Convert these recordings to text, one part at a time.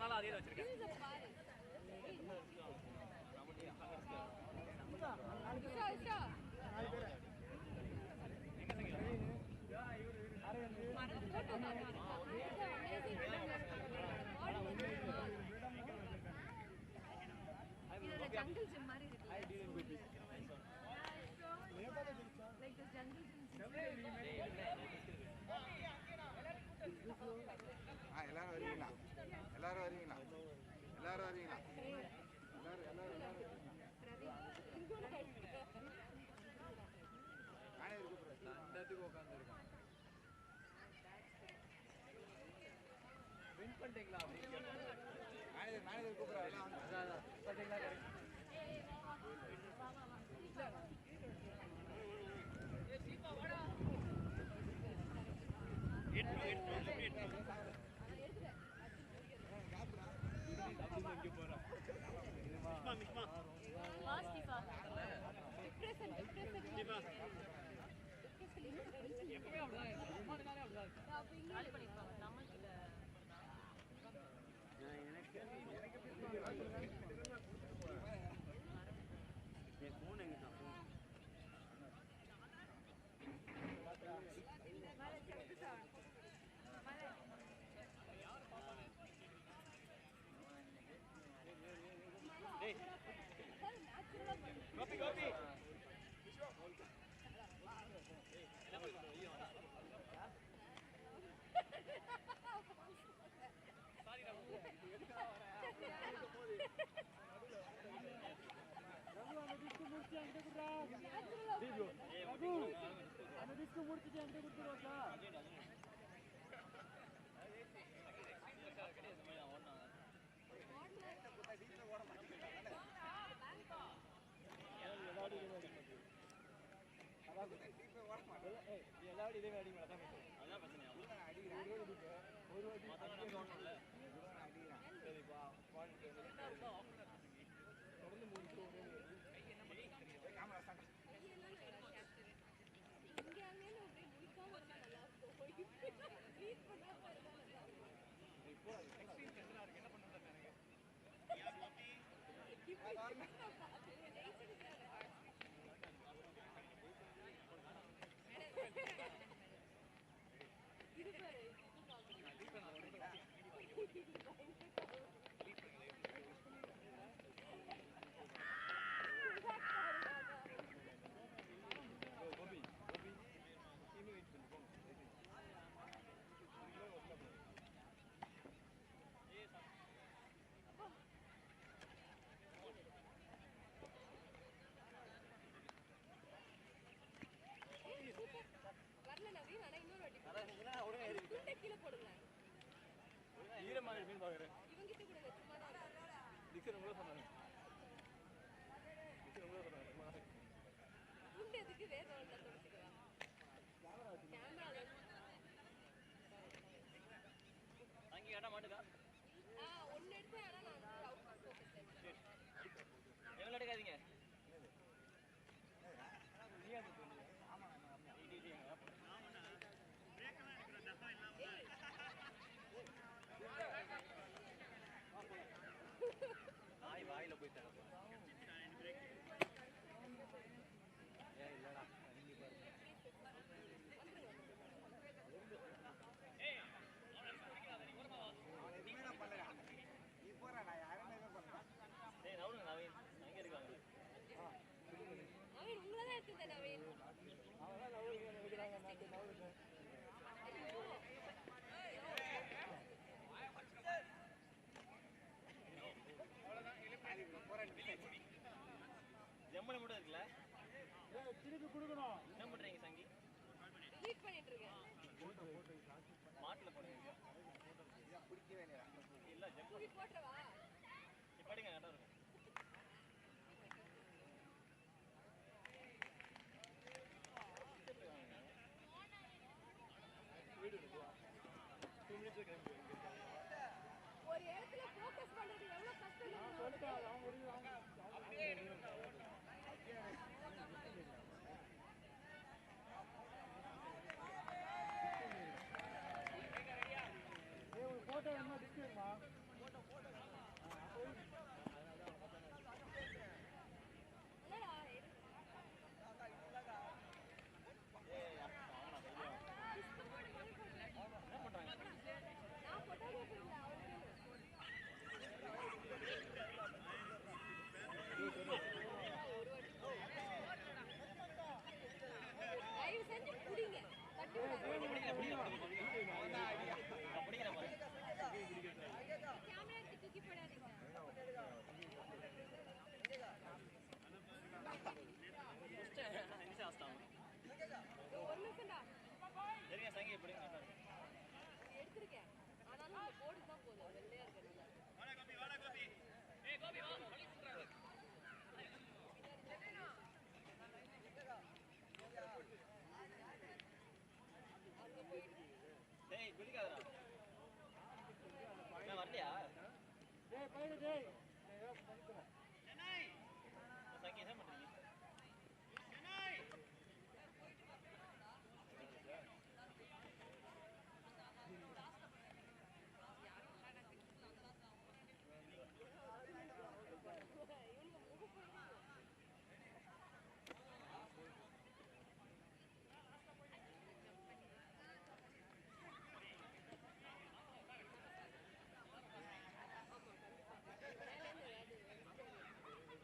நாளா அதே வச்சிருக்கேன். இதுல ஜங்கிள் ஜிம் மாதிரி இருக்கு. Like this jungle gym. எல்லாரும் வருவீங்களா? எல்லாரும் வருவீங்களா? எல்லாரும் வருவீங்களா? எல்லாரும் நானே இருக்கு ரெண்டுத்துக்கு உட்காந்துருக்கேன். வின் பண்ணிட்டீங்களா? நானே கூப்பிடுறேன். அதான் பார்த்தீங்களா? Gopi. ஜம்மன மட்டும் இருக்குல்ல திருப்பி கொடுக்கணும். என்ன பண்றீங்க சங்கி? ரிலீஸ் பண்ணிட்டு இருக்கேன். மாட்ல போடுங்க. பிடிக்கவே இல்லையா? இல்ல ஜம்மு போட்றவா? இப்படிங்க கரெக்ட்டா இருக்கும். வீடியோ எடுக்கலாம். 2 மினிட்ஸ் கிளம்பி ஒரு இடத்துல ஃபோக்கஸ் பண்றது எவ்வளவு கஷ்டம் இருக்கு சொல்லுங்க. அவங்க ஒரு அப்படியே ஒரு போட்டோ என்ன டிஸ்பிளேமா போட்டோ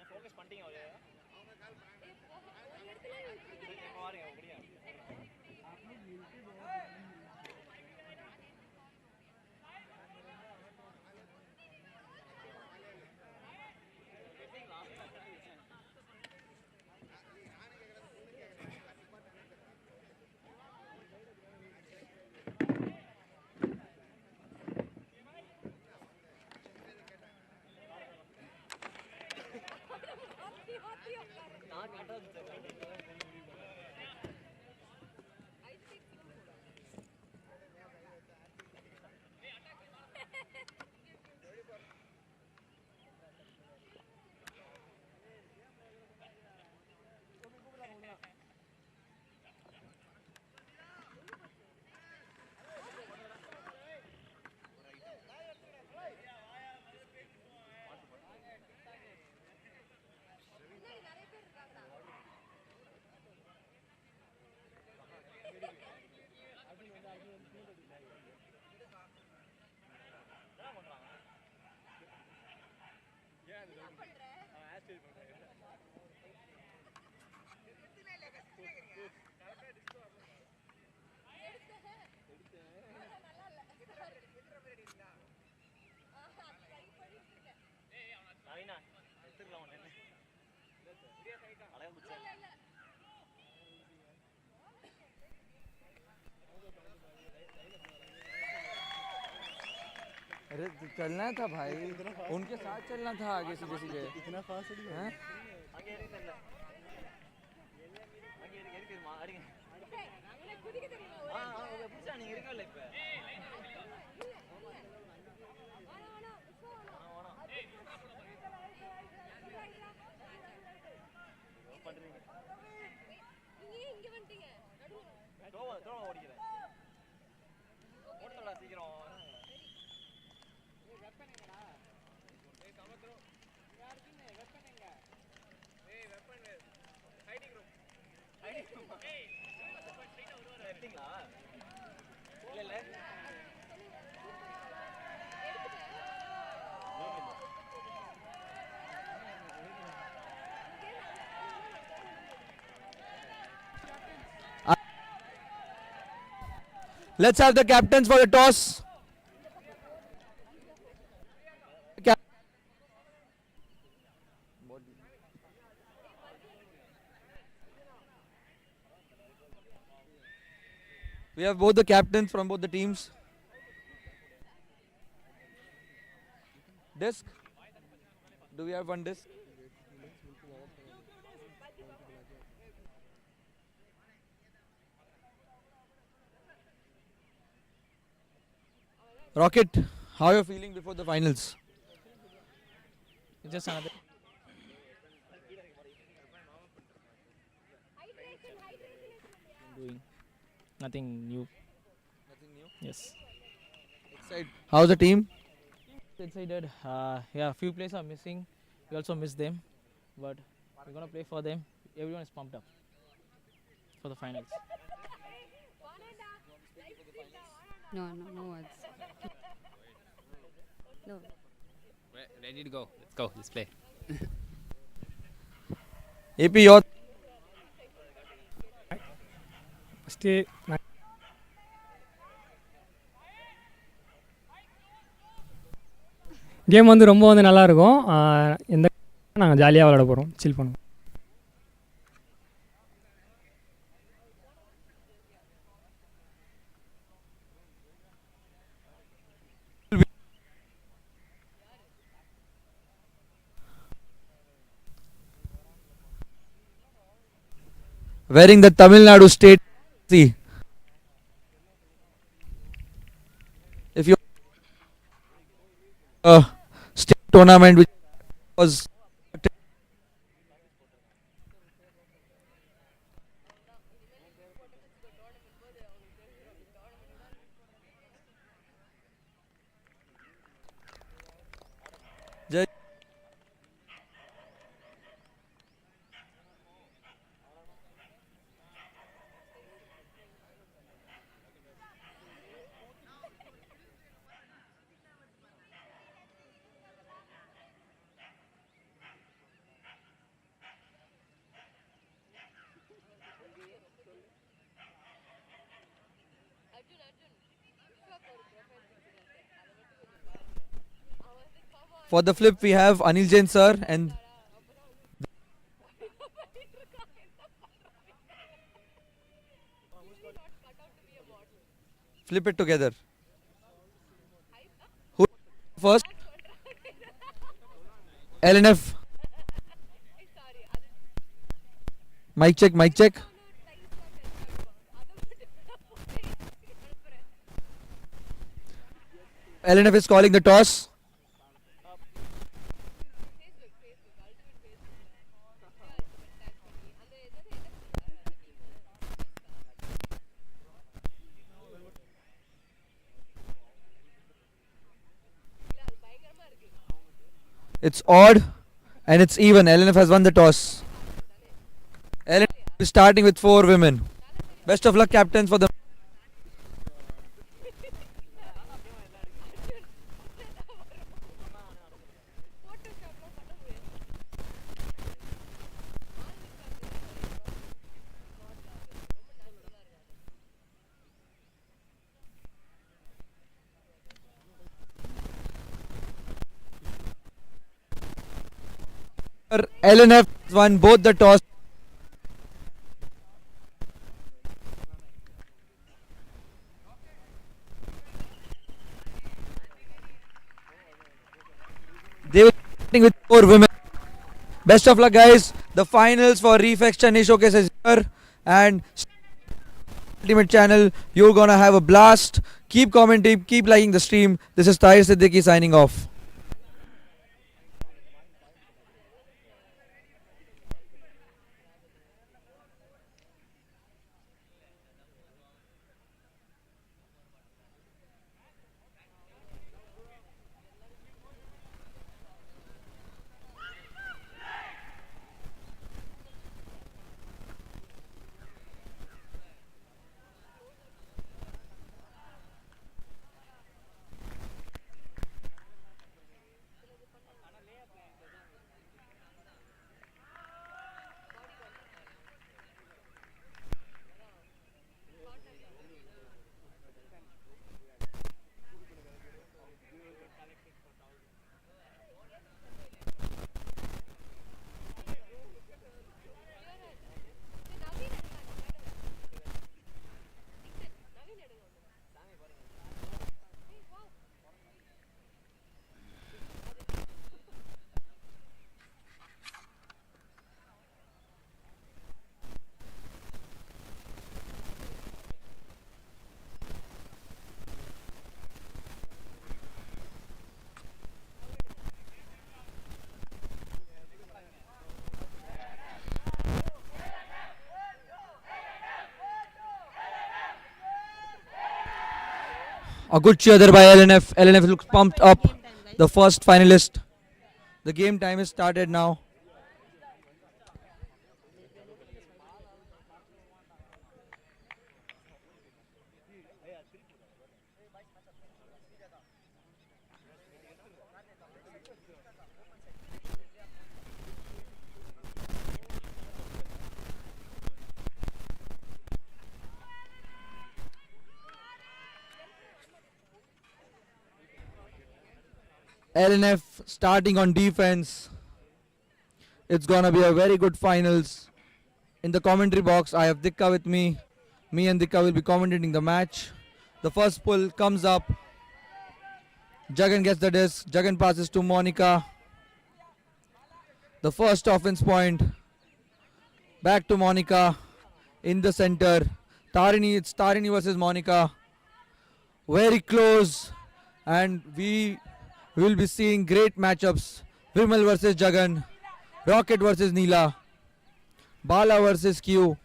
ஃபோக்கஸ் பண்ணிட்டீங்க அவரு பாருங்க அப்படியே நான் கட்டாது நவீனா எடுத்துக்கலாம் ஒன்று அழகா பிடிச்சா अरे चलना था भाई, उनके साथ चलना था आगे सीधे सीधे. इतना फास्ट है? அங்கே இருக்குல்ல அங்கே இருக்குமா அடிங்க புடிச்சா நீங்க இருக்கல இப்ப பண்றீங்க நீங்க இங்க வந்துட்டீங்க தோவ ஓடிக்கிறேன் ஓட்டடா சீக்கிரம் Let's have the captains for the toss. We have both the captains from both the teams. Disc. Do we have one disc? Rocket, how are you feeling before the finals? Just another. Doing nothing new. Nothing new. Yes. Excited. How's the team? Excited. Yeah, few players are missing. We also miss them, but we're gonna play for them. Everyone is pumped up for the finals. No words. No. Ready to go. Let's go. Let's play. AP, your game வந்து ரொம்ப வந்து நல்லாயிருக்கும். எந்த நாங்கள் ஜாலியாக விளையாட போகிறோம், சில் பண்ணுவோம். wearing the Tamil Nadu state. See. state tournament which was just for the flip we have Anil Jain sir and flip it together. Who first? LNF. Mic check, mic check. LNF is calling the toss. It's odd and it's even. LNF has won the toss. LNF is starting with 4 women. Best of luck, captains, for the. LNF won both the toss. They were starting with 4 women. Best of luck, guys. The finals for Refex Chennai Showcase is here, and Ultimate Channel, you're gonna have a blast. Keep commenting, keep liking the stream. This is Tahir Siddiqui signing off. A good cheer there by LNF. LNF looks pumped up. The first finalist. The game time is started now. LNF starting on defense. It's gonna be a very good finals. In the commentary box, I have Dikka with me. Me and Dikka will be commentating the match. The first pull comes up. Jagan gets the disc. Jagan passes to Monica. The first offense point. Back to Monica. In the center. Tarini, it's Tarini versus Monica. Very close. And we We will be seeing great matchups. Vimal versus Jagan. Rocket versus Neela. Bala versus Q.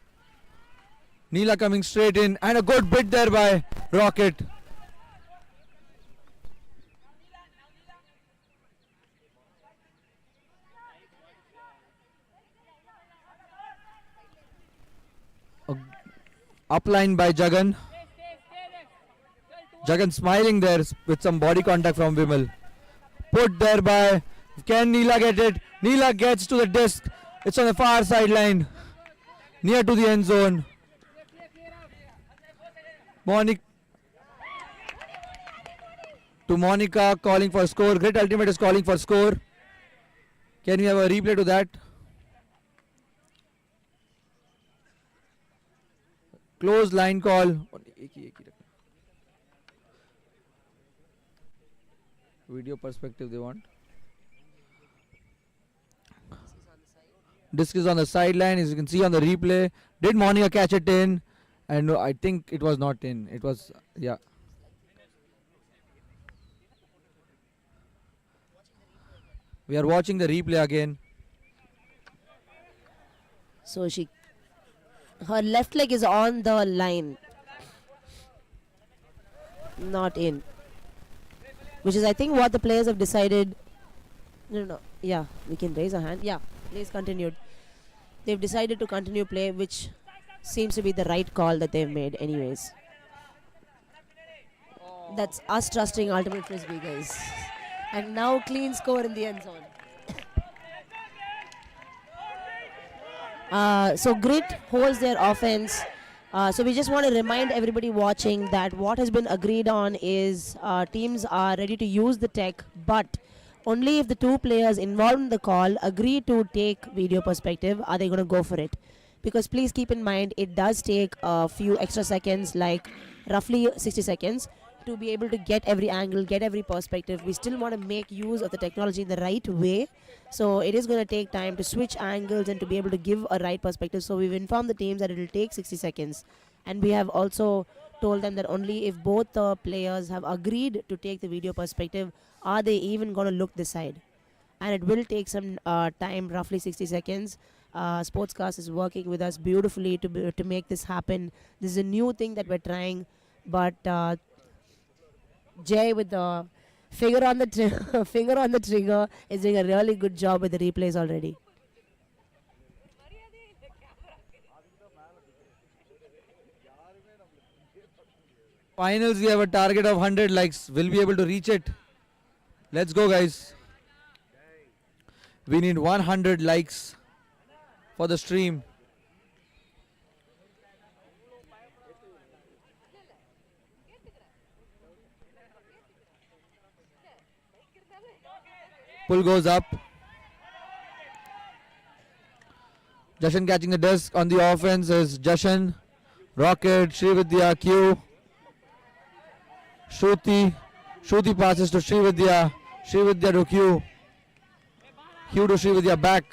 Neela coming straight in and a good bit there by Rocket. Upline by Jagan. Jagan smiling there with some body contact from Vimal. Put there by. Can Neela get it? Neela gets to the disc. It's on the far sideline. Near to the end zone. Monica calling for score. Great Ultimate is calling for score. Can we have a replay to that? Close line call. Video perspective they want. Disc is on the sideline, as you can see on the replay. Did Monica catch it in? And no, I think it was not in. It was, yeah. We are watching the replay again. So her left leg is on the line, not in, which is I think what the players have decided. No, yeah, we can raise a hand. Yeah, plays continued. They've decided to continue play, which seems to be the right call that they've made anyways. That's us trusting Ultimate Frisbee, guys. And now clean score in the end zone. So Grit holds their offense. So we just want to remind everybody watching that what has been agreed on is teams are ready to use the tech, but only if the two players involved in the call agree to take video perspective are they going to go for it. Because please keep in mind it does take a few extra seconds, like roughly 60 seconds, to be able to get every angle, get every perspective. We still want to make use of the technology in the right way. So it is going to take time to switch angles and to be able to give a right perspective. So we've informed the teams that it will take 60 seconds. And we have also told them that only if both the players have agreed to take the video perspective are they even going to look this side. And it will take some time, roughly 60 seconds. Sportscast is working with us beautifully to make this happen. This is a new thing that we're trying, but Jay with the finger on the finger on the trigger is doing a really good job with the replays already. Finals, we have a target of 100 likes. Will be able to reach it. Let's go, guys. We need 100 likes for the stream. Pull goes up. Jashan catching the disc on the offense is Jashan. Rocket, Srividya, Q. Shruti. Shruti passes to Srividya. Srividya to Q. Q to Srividya back.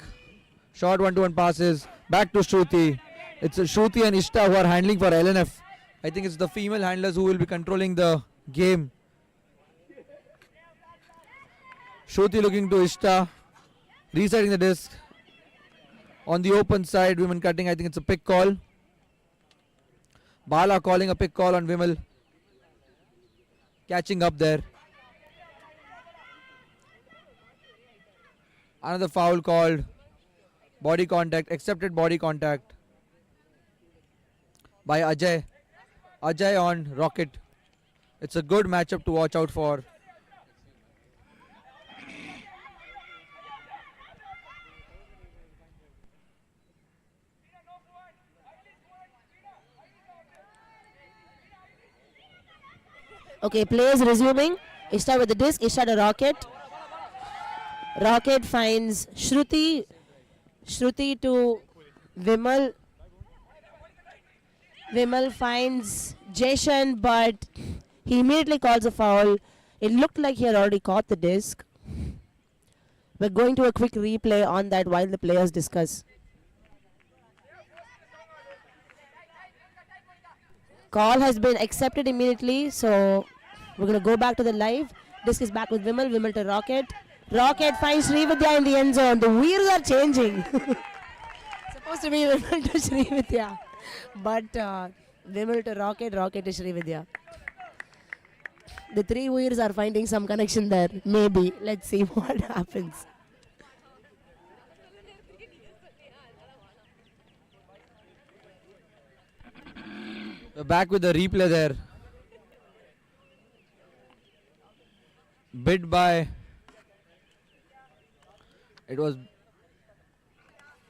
Short 1-to-1 passes. Back to Shruti. It's Shruti and Ishta who are handling for LNF. I think it's the female handlers who will be controlling the game. Shruti looking to Ishta. Resetting the disc. On the open side, women cutting. I think it's a pick call. Bala calling a pick call on Vimal. Catching up there. Another foul called. Body contact. Accepted body contact by Ajay. Ajay on Rocket. It's a good matchup to watch out for. Okay, players resuming. Ishta with the disc. Ishta to Rocket. Rocket finds Shruti. Shruti to Vimal. Vimal finds Jashan, but he immediately calls a foul. It looked like he had already caught the disc. We're going to a quick replay on that while the players discuss. Call has been accepted immediately, so we're going to go back to the live. Disc is back with Vimal. Vimal to Rocket. Rocket finds Srividya in the end zone. The wheels are changing. Supposed to be Vimal to Srividya. But Vimal to Rocket. Rocket to Srividya. The three wheels are finding some connection there. Maybe. Let's see what happens. We're back with the replay there. Bid by. It was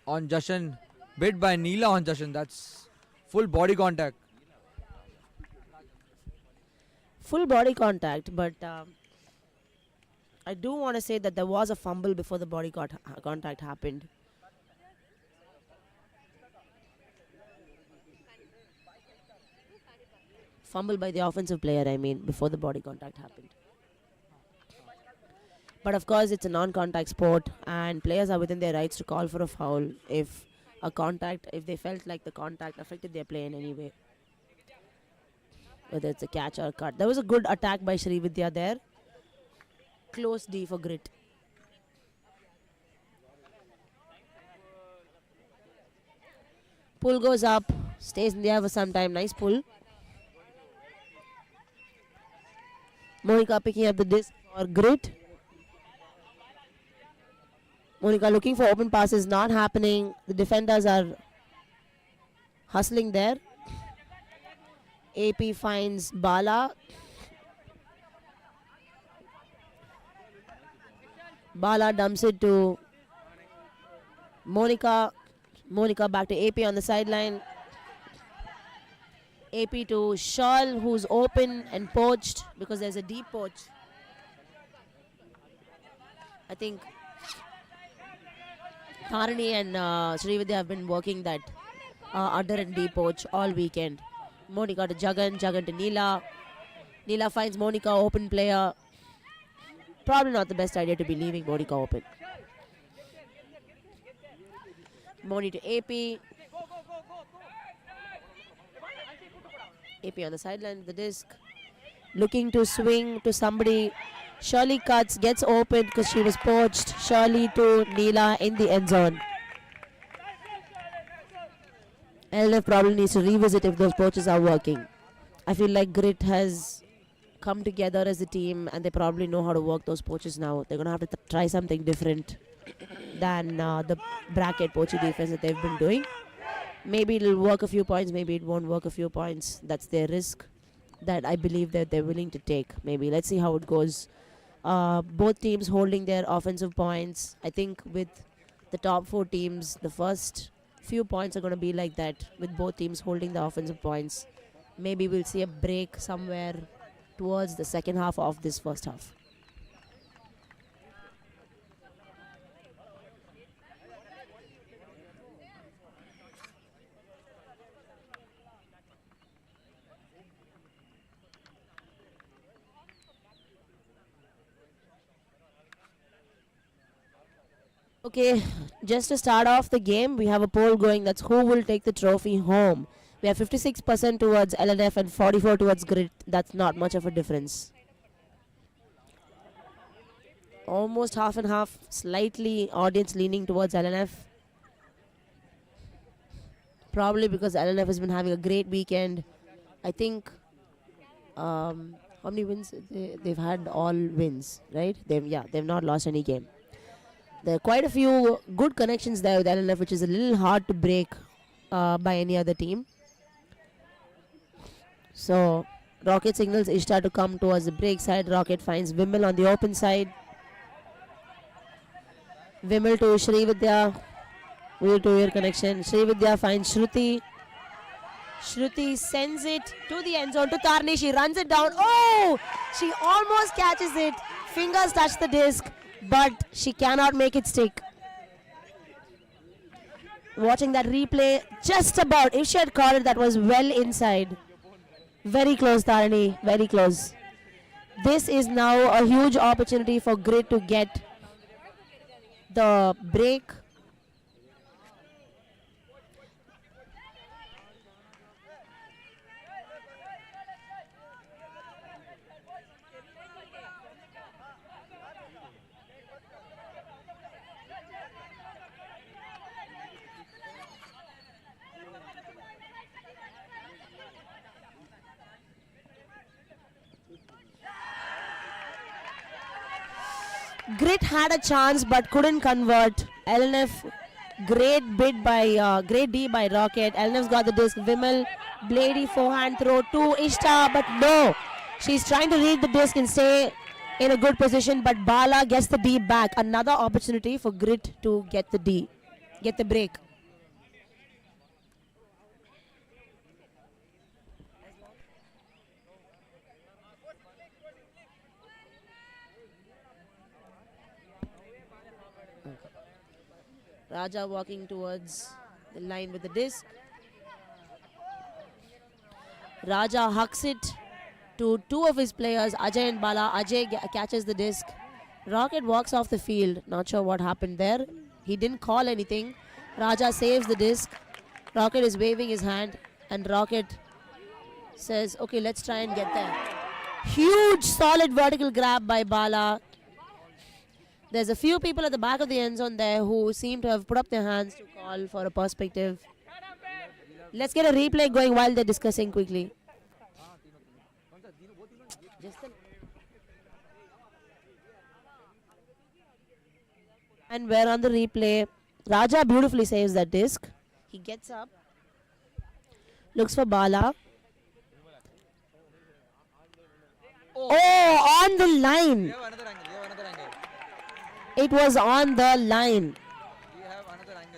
on Jashan. Bid by Neela on Jashan. That's full body contact. Full body contact, but I do want to say that there was a fumble before the body contact happened. Fumble by the offensive player, I mean, before the body contact happened. But of course, it's a non-contact sport, and players are within their rights to call for a foul if they felt like the contact affected their play in any way. Whether it's a catch or a cut. There was a good attack by Srividya there. Close D for Grit. Pull goes up, stays in the air for some time. Nice pull. Monica picking up the disc for Grit. Monica looking for open passes, not happening. The defenders are hustling there. AP finds Bala. Bala dumps it to Monica. Monica back to AP on the sideline. AP to Shawl, who's open and poached because there's a deep poach. I think Tharani and Srividya have been working that under and deep poach all weekend. Monica to Jagan, Jagan to Neela. Neela finds Monica, open player. Probably not the best idea to be leaving Monica open. Moni to AP. AP on the sideline with the disc. Looking to swing to somebody. Shirley cuts, gets open because she was poached. Shirley to Neela in the end zone. LNF probably needs to revisit if those poaches are working. I feel like Grit has come together as a team and they probably know how to work those poaches now. They're going to have to try something different than the bracket poachy defense that they've been doing. Maybe it'll work a few points, maybe it won't work a few points. That's their risk that I believe that they're willing to take. Maybe let's see how it goes. Both teams holding their offensive points. I think with the top four teams, the first few points are going to be like that, with both teams holding the offensive points. Maybe we'll see a break somewhere towards the second half of this first half. Okay, just to start off the game, we have a poll going. That's who will take the trophy home. We have 56% towards LNF and 44 towards Grit. That's not much of a difference. Almost half and half, slightly audience leaning towards LNF. Probably because LNF has been having a great weekend. I think, how many wins? They've had all wins, right? They've not lost any game. There are quite a few good connections there with LNF, which is a little hard to break by any other team. So, Rocket signals Ishtar to come towards the break side. Rocket finds Vimal on the open side. Vimal to Srividya. Wheel-to-wheel connection. Srividya finds Shruti. Shruti sends it to the end zone to Tarni. She runs it down. Oh! She almost catches it. Fingers touch the disc, but she cannot make it stick. Watching that replay, just about. If she had caught it, that was well inside. Very close, Tarani. Very close. This is now a huge opportunity for Grit to get the break. Grit had a chance but couldn't convert. LNF, great D by Rocket. LNF's got the disc. Vimal, Blady forehand throw to Ishta, but no. She's trying to read the disc and stay in a good position, but Bala gets the D back. Another opportunity for Grit to get the break. Raja walking towards the line with the disc. Raja hucks it to two of his players, Ajay and Bala. Ajay catches the disc. Rocket walks off the field. Not sure what happened there. He didn't call anything. Raja saves the disc. Rocket is waving his hand, and Rocket says, okay, let's try and get there. Huge solid vertical grab by Bala. There's a few people at the back of the end zone there who seem to have put up their hands to call for a perspective. Let's get a replay going while they're discussing quickly. And we're on the replay. Raja beautifully saves that disc. He gets up, looks for Bala. Oh, on the line. It was on the line.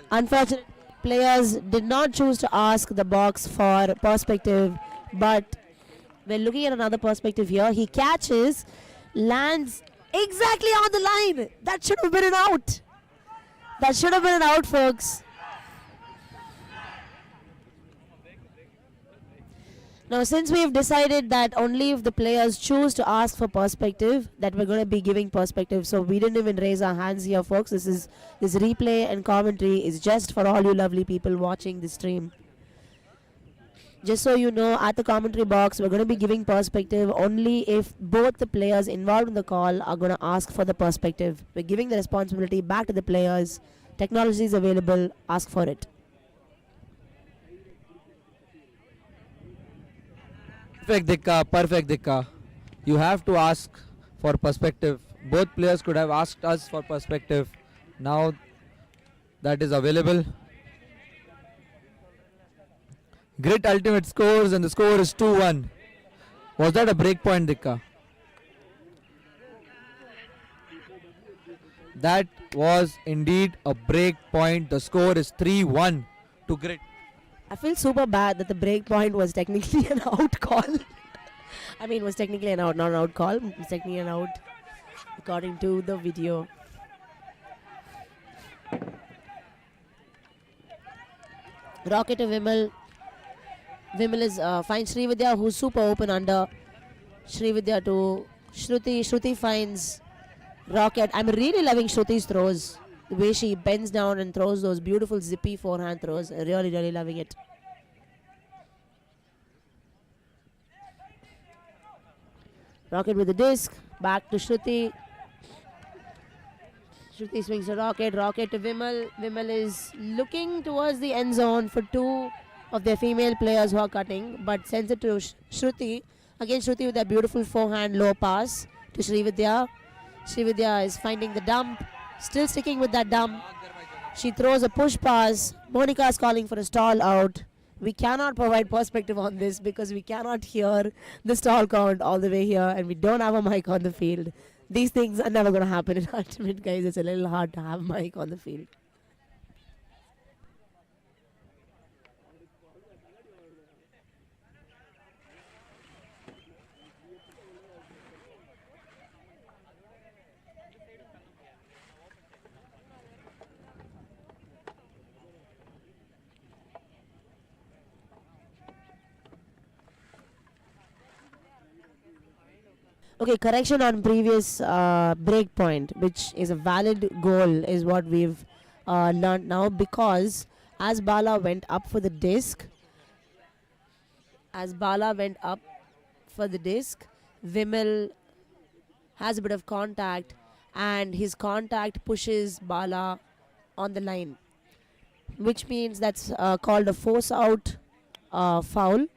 Unfortunately, players did not choose to ask the box for perspective, but we're looking at another perspective here. He catches, lands exactly on the line. That should have been an out. That should have been an out, folks. Now, since we've decided that only if the players choose to ask for perspective, that we're going to be giving perspective. So we didn't even raise our hands here, folks. This replay and commentary is just for all you lovely people watching the stream. Just so you know, at the commentary box, we're going to be giving perspective only if both the players involved in the call are going to ask for the perspective. We're giving the responsibility back to the players. Technology is available. Ask for it. Perfect Dikka. You have to ask for perspective. Both players could have asked us for perspective. Now that is available. Grit ultimate scores and the score is 2-1. Was that a break point, Dikka? That was indeed a break point. The score is 3-1 to Grit. I feel super bad that the break point was technically an out call. I mean, it was technically an out, not an out call. It was technically an out according to the video. Rocket to Vimal. Vimal is finds Srividya, who's super open under. Srividya to Shruti. Shruti finds Rocket. I'm really loving Shruti's throws. The way she bends down and throws those beautiful zippy forehand throws. Really, really loving it. Rocket with the disc. Back to Shruti. Shruti swings to Rocket. Rocket to Vimal. Vimal is looking towards the end zone for two of their female players who are cutting, but sends it to Shruti. Again, Shruti with that beautiful forehand low pass to Srividya. Srividya is finding the dump. Still sticking with that dump. She throws a push pass. Monica is calling for a stall out. We cannot provide perspective on this because we cannot hear the stall count all the way here, and we don't have a mic on the field. These things are never going to happen in Ultimate, guys. It's a little hard to have a mic on the field. Okay, correction on previous break point, which is a valid goal, is what we've learned now, because as Bala went up for the disc, Vimal has a bit of contact, and his contact pushes Bala on the line, which means that's called a force out foul.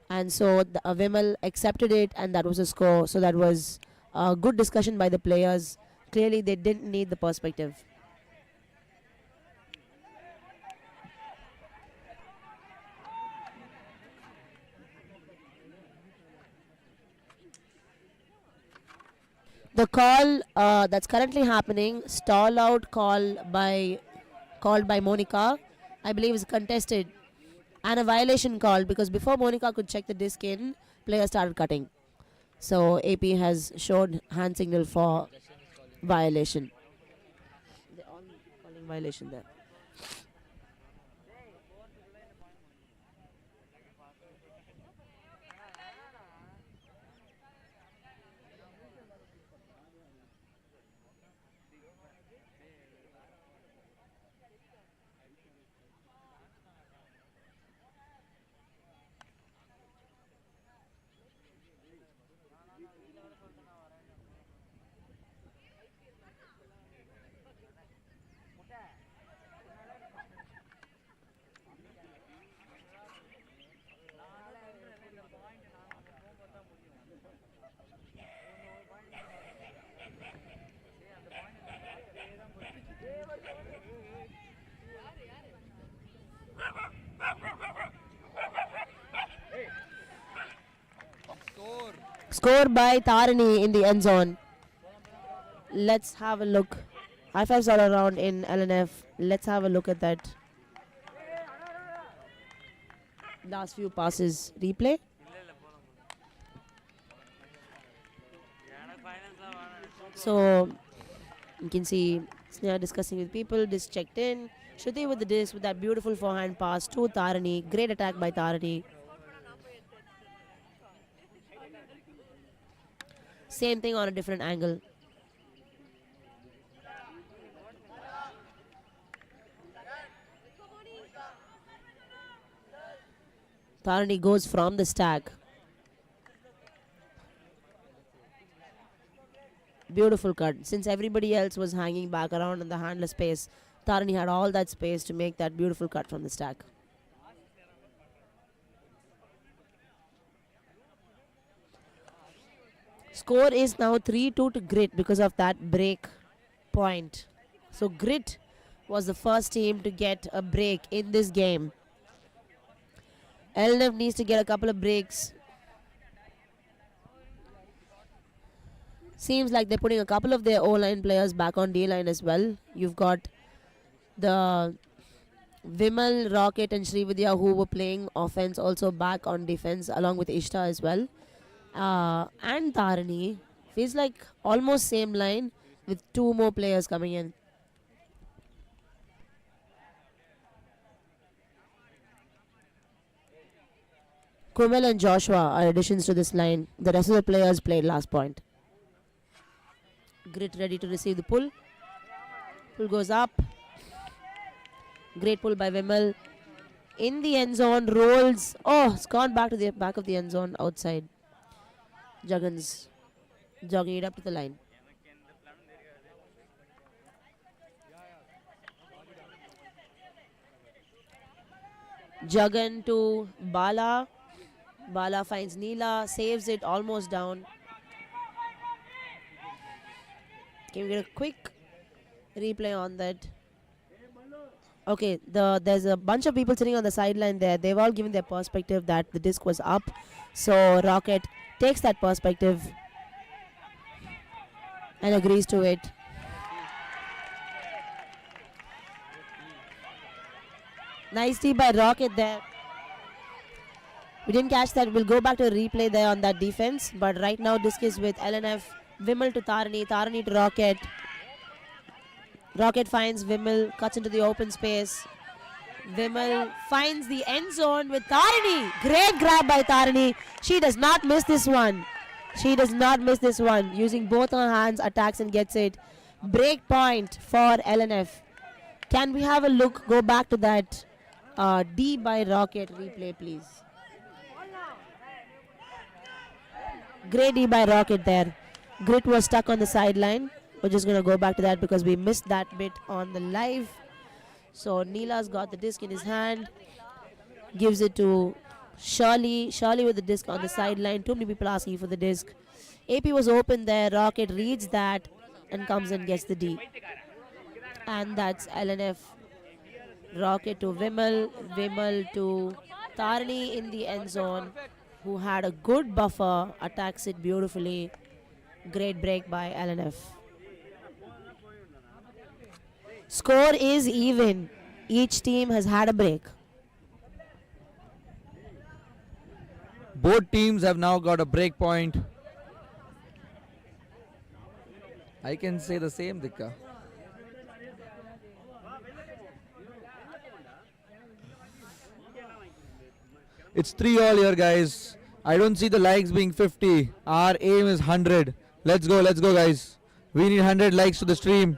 And so Vimal accepted it, and that was a score. So that was a good discussion by the players. Clearly, they didn't need the perspective. The call that's currently happening, stall out called by Monica, I believe is contested, and a violation called because before Monica could check the disc in, player started cutting. So AP has showed hand signal for violation. They're all calling violation there. Score by Tarani in the end zone. Let's have a look. High fives all around in LNF. Let's have a look at that. Last few passes. Replay. So you can see Sneha discussing with people. Disc checked in. Shruti with the disc with that beautiful forehand pass to Tarani. Great attack by Tarani. Same thing on a different angle. Tarani goes from the stack. Beautiful cut. Since everybody else was hanging back around in the handler space, Tarani had all that space to make that beautiful cut from the stack. Score is now 3-2 to Grit because of that break point. So Grit was the first team to get a break in this game. LNF needs to get a couple of breaks. Seems like they're putting a couple of their O-line players back on D-line as well. You've got the Vimal, Rocket and Srividya who were playing offense also back on defense along with Ishta as well. And Tarani feels like almost same line with two more players coming in. Kumel and Joshua are additions to this line. The rest of the players played last point. Grit ready to receive the pull. Pull goes up. Great pull by Vimal. In the end zone, rolls. Oh, it's gone back to the back of the end zone outside. Juggins jogging it up to the line. Juggan to Bala. Bala finds Neela, saves it almost down. Can we get a quick replay on that? Okay, there's a bunch of people sitting on the sideline there. They've all given their perspective that the disc was up. So Rocket takes that perspective and agrees to it. Nice D by Rocket there. We didn't catch that. We'll go back to a replay there on that defense. But right now, disc is with LNF. Vimal to Tarani. Tarani to Rocket. Rocket finds Vimal. Cuts into the open space. Vimal finds the end zone with Tarani. Great grab by Tarani. She does not miss this one. She does not miss this one. Using both her hands, attacks and gets it. Break point for LNF. Can we have a look? Go back to that D by Rocket replay, please. Great D by Rocket there. Grit was stuck on the sideline. We're just going to go back to that because we missed that bit on the live. So Neela's got the disc in his hand. Gives it to Shirley. Shirley with the disc on the sideline. Too many people asking for the disc. AP was open there. Rocket reads that. and comes and gets the D. And that's LNF. Rocket to Vimal. Vimal to Tarani in the end zone, who had a good buffer, attacks it beautifully. Great break by LNF. Score is even. Each team has had a break. Both teams have now got a break point. I can say the same, Dikka. It's 3-all here, guys. I don't see the likes being 50. Our aim is 100. Let's go, guys. We need 100 likes to the stream.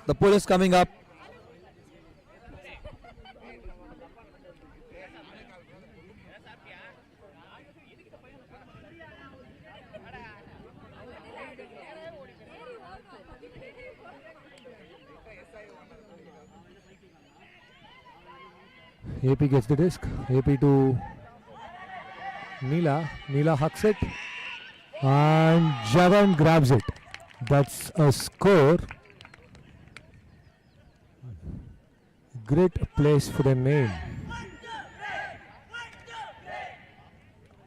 The pull is coming up. AP gets the disc. AP to Neela. Neela hucks it. And Jagan grabs it. That's a score. Great place for the name.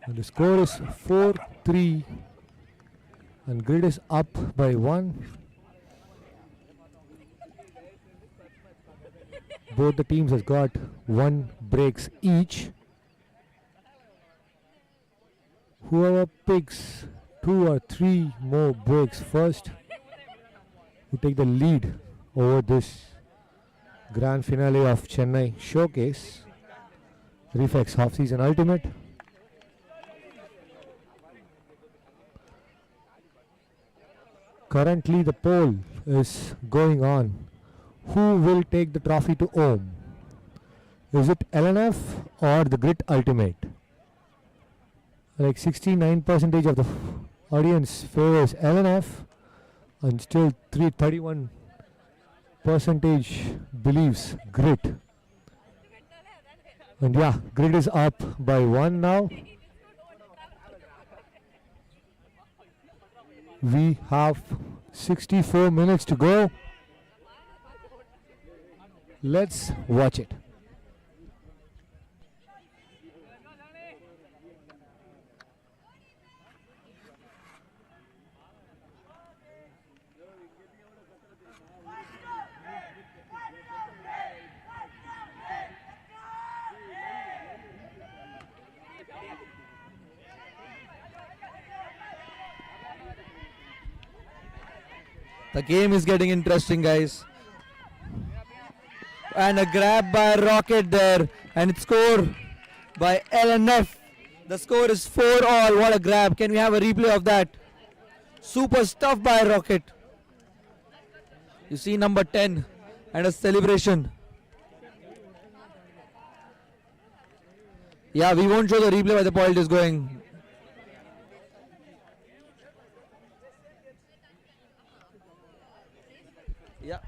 And the score is 4-3. And Grid is up by 1. Both the teams has got 1 breaks each. Whoever picks 2 or 3 more breaks first will take the lead over this grand finale of Chennai Showcase Refex Half-Season Ultimate. Currently the poll is going on. Who will take the trophy to home? Is it LNF or the Grit Ultimate? Like 69% of the audience favors LNF and still 31% believes Grit. And yeah, Grit is up by 1 now. We have 64 minutes to go. Let's watch it. The game is getting interesting, guys. And a grab by Rocket there. And it's scored by LNF. The score is 4-all. What a grab. Can we have a replay of that? Super stuff by Rocket. You see number 10 and a celebration. Yeah, we won't show the replay where the point is going. Yeah.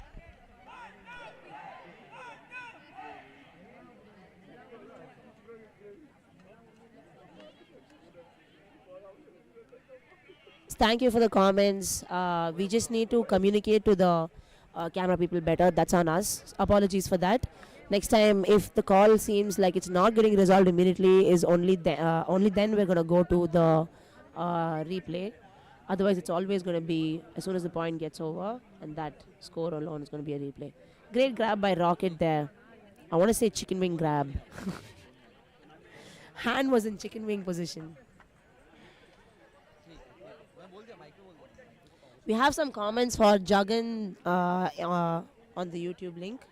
Thank you for the comments. We just need to communicate to the camera people better. That's on us. Apologies for that. Next time, if the call seems like it's not getting resolved immediately, is only then we're gonna go to the replay. Otherwise, it's always gonna be as soon as the point gets over, and that score alone is gonna be a replay. Great grab by Rocket there. I want to say chicken wing grab. Hand was in chicken wing position. We have some comments for Jagan on the YouTube link.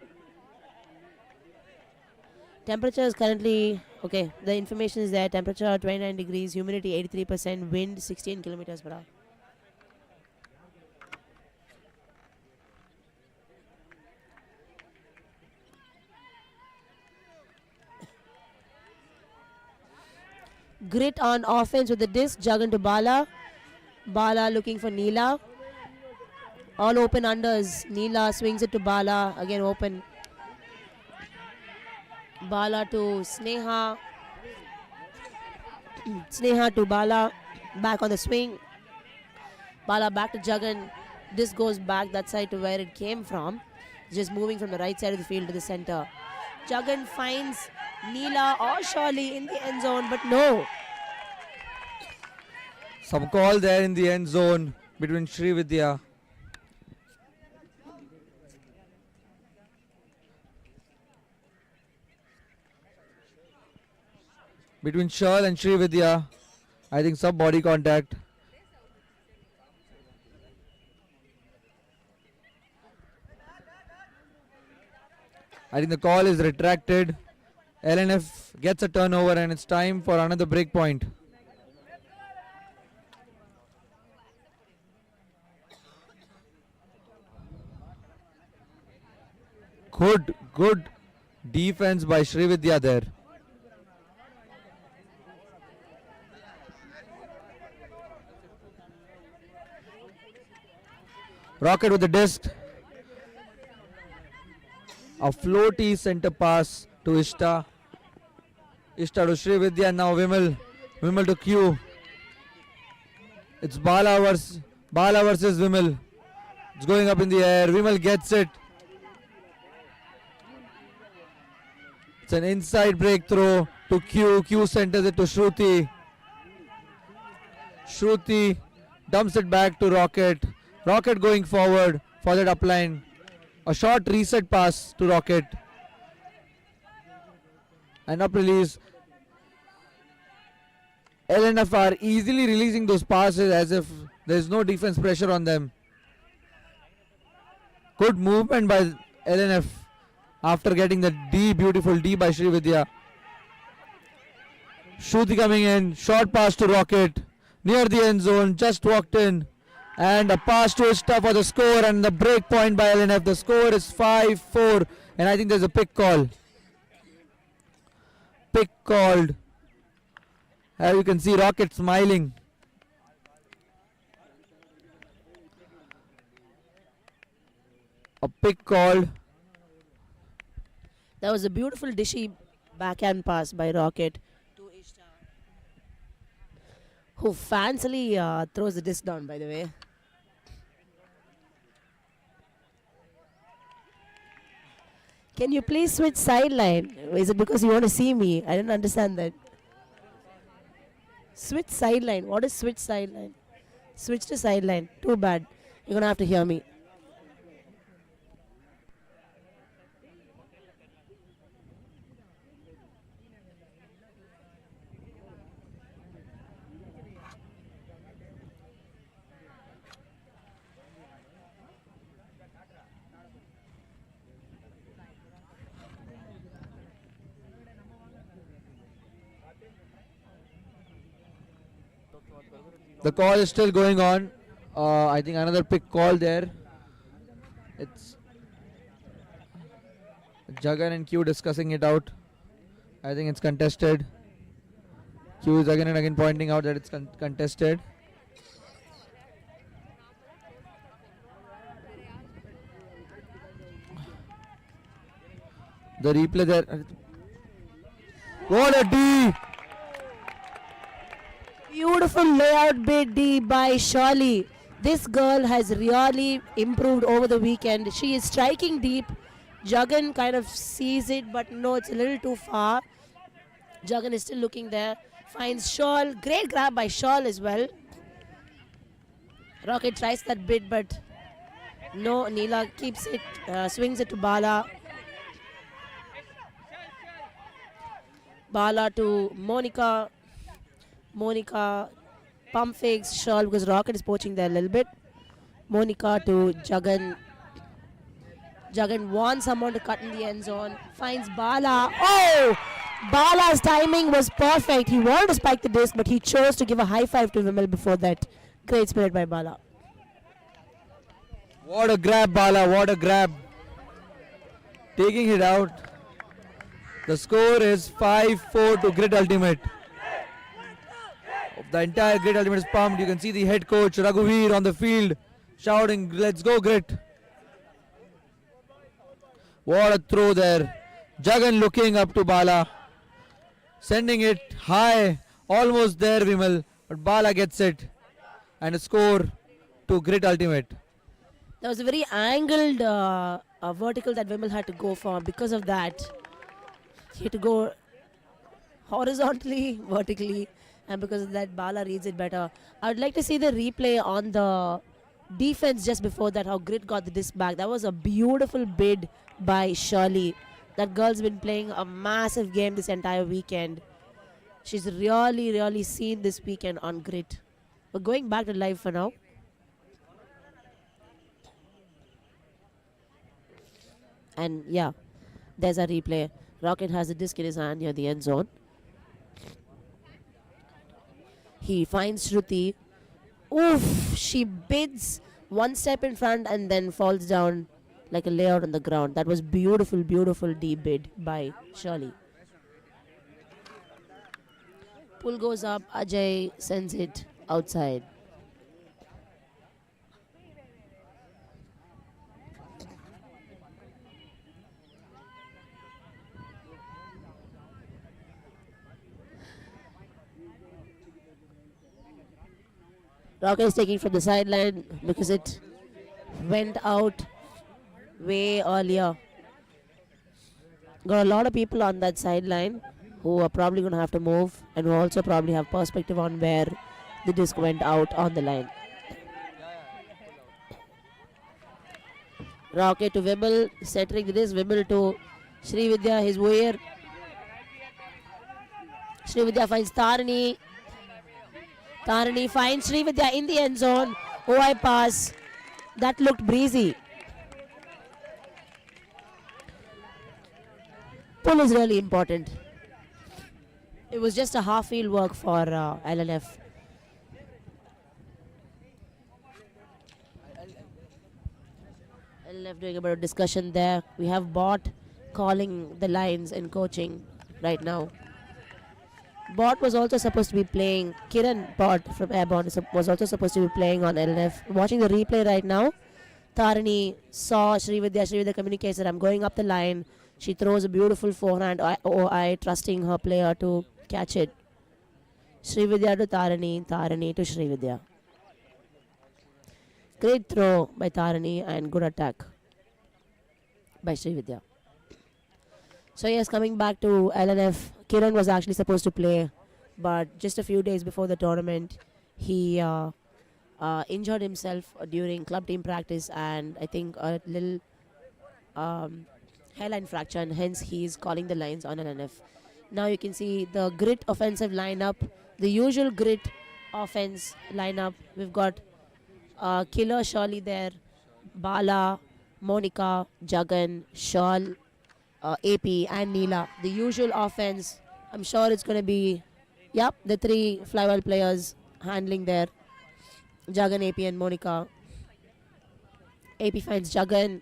Temperature is currently, okay, the information is there. Temperature 29 degrees, humidity 83%, wind 16 kilometers per hour. Grit on offense with the disc, Jagan to Bala. Bala looking for Neela. All open unders. Neela swings it to Bala. Again open. Bala to Sneha. Sneha to Bala, back on the swing. Bala back to Jagan. This goes back that side to where it came from. Just moving from the right side of the field to the center. Jagan finds Neela or Shirley in the end zone, but no. Some call there in the end zone between Srividya. Between Shal and Srividya, I think some body contact. I think the call is retracted. LNF gets a turnover and it's time for another break point. Good defense by Srividya there. Rocket with the disc. A floaty center pass to Ishta. Ishta to Srividya, now Vimal. Vimal to Q. It's Bala versus Vimal. It's going up in the air. Vimal gets it. It's an inside breakthrough to Q. Q centers it to Shruti. Shruti dumps it back to Rocket. Rocket going forward for that upline. A short reset pass to Rocket. And up release. LNF are easily releasing those passes as if there's no defense pressure on them. Good movement by LNF after getting the D, beautiful D by Srividya. Shruti coming in, short pass to Rocket. Near the end zone, just walked in. And a pass to Ishta for the score and the break point by LNF. The score is 5-4 and I think there's a pick call. Pick called. As you can see, Rocket smiling. A pick called. That was a beautiful dishy backhand pass by Rocket to Ishta, who fancily throws the disc down, by the way. Can you please switch sideline? Is it because you want to see me? I don't understand that. Switch sideline. What is switch sideline? Switch to sideline. Too bad. You're going to have to hear me. The call is still going on. I think another pick call there. It's Jagan and Q discussing it out. I think it's contested. Q is again and again pointing out that it's contested. The replay there. What a D! Beautiful layout bid D by Shirley. This girl has really improved over the weekend. She is striking deep. Jagan kind of sees it, but no, it's a little too far. Jagan is still looking there. Finds Shawl. Great grab by Shawl as well. Rocket tries that bid, but no. Neela keeps it, swings it to Bala. Bala to Monica. Monica pump fakes Shawl because Rocket is poaching there a little bit. Monica to Jagan. Jagan wants someone to cut in the end zone. Finds Bala. Oh! Bala's timing was perfect. He wanted to spike the disc, but he chose to give a high five to Vimal before that. Great spirit by Bala. What a grab, Bala. What a grab. Taking it out. The score is 5-4 to Grid Ultimate. The entire Grid Ultimate is pumped. You can see the head coach Raghuveer on the field shouting, "Let's go, Grid." What a throw there. Jagan looking up to Bala. Sending it high Almost there, Vimal. But Bala gets it. And a score to Grit Ultimate. That was a very angled vertical that Vimal had to go for. Because of that, he had to go horizontally, vertically, and because of that, Bala reads it better. I would like to see the replay on the defense just before that, how Grit got the disc back. That was a beautiful bid by Shirley. That girl's been playing a massive game this entire weekend. She's really, really seen this weekend on Grit. We're going back to live for now. And yeah, there's a replay. Rocket has the disc in his hand near the end zone. He finds Shruti. Oof! She bids one step in front and then falls down like a layout on the ground. That was beautiful, beautiful deep bid by Shirley. Pull goes up. Ajay sends it outside. Rocket is taking from the sideline because it went out way earlier. Got a lot of people on that sideline who are probably going to have to move and who also probably have perspective on where the disc went out on the line. Rocket to Vimal, centering the disc. Vimal to Srividya, his warrior. Srividya finds Tarani. Tarani finds Srividya in the end zone. OI pass. That looked breezy. Pull is really important. It was just a half field work for LNF. LNF doing a bit of discussion there. We have Bot calling the lines and coaching right now. Bot was also supposed to be playing. Kiran Bot from Airborne was also supposed to be playing on LNF. Watching the replay right now, Tarani saw Srividya. Srividya communicates that I'm going up the line. She throws a beautiful forehand OI, trusting her player to catch it. Srividya to Tarani, Tarani to Srividya. Great throw by Tarani and good attack by Srividya. So yes, coming back to LNF, Kiran was actually supposed to play, but just a few days before the tournament, he injured himself during club team practice, and I think a little hairline fracture, and hence he is calling the lines on LNF. Now you can see the Grit offensive lineup, the usual Grit offense lineup. We've got Killer Shirley there, Bala, Monica, Jagan, Shal, AP and Neela. The usual offense. I'm sure it's going to be, yep, the three flywheel players handling there. Jagan, AP and Monica. AP finds Jagan.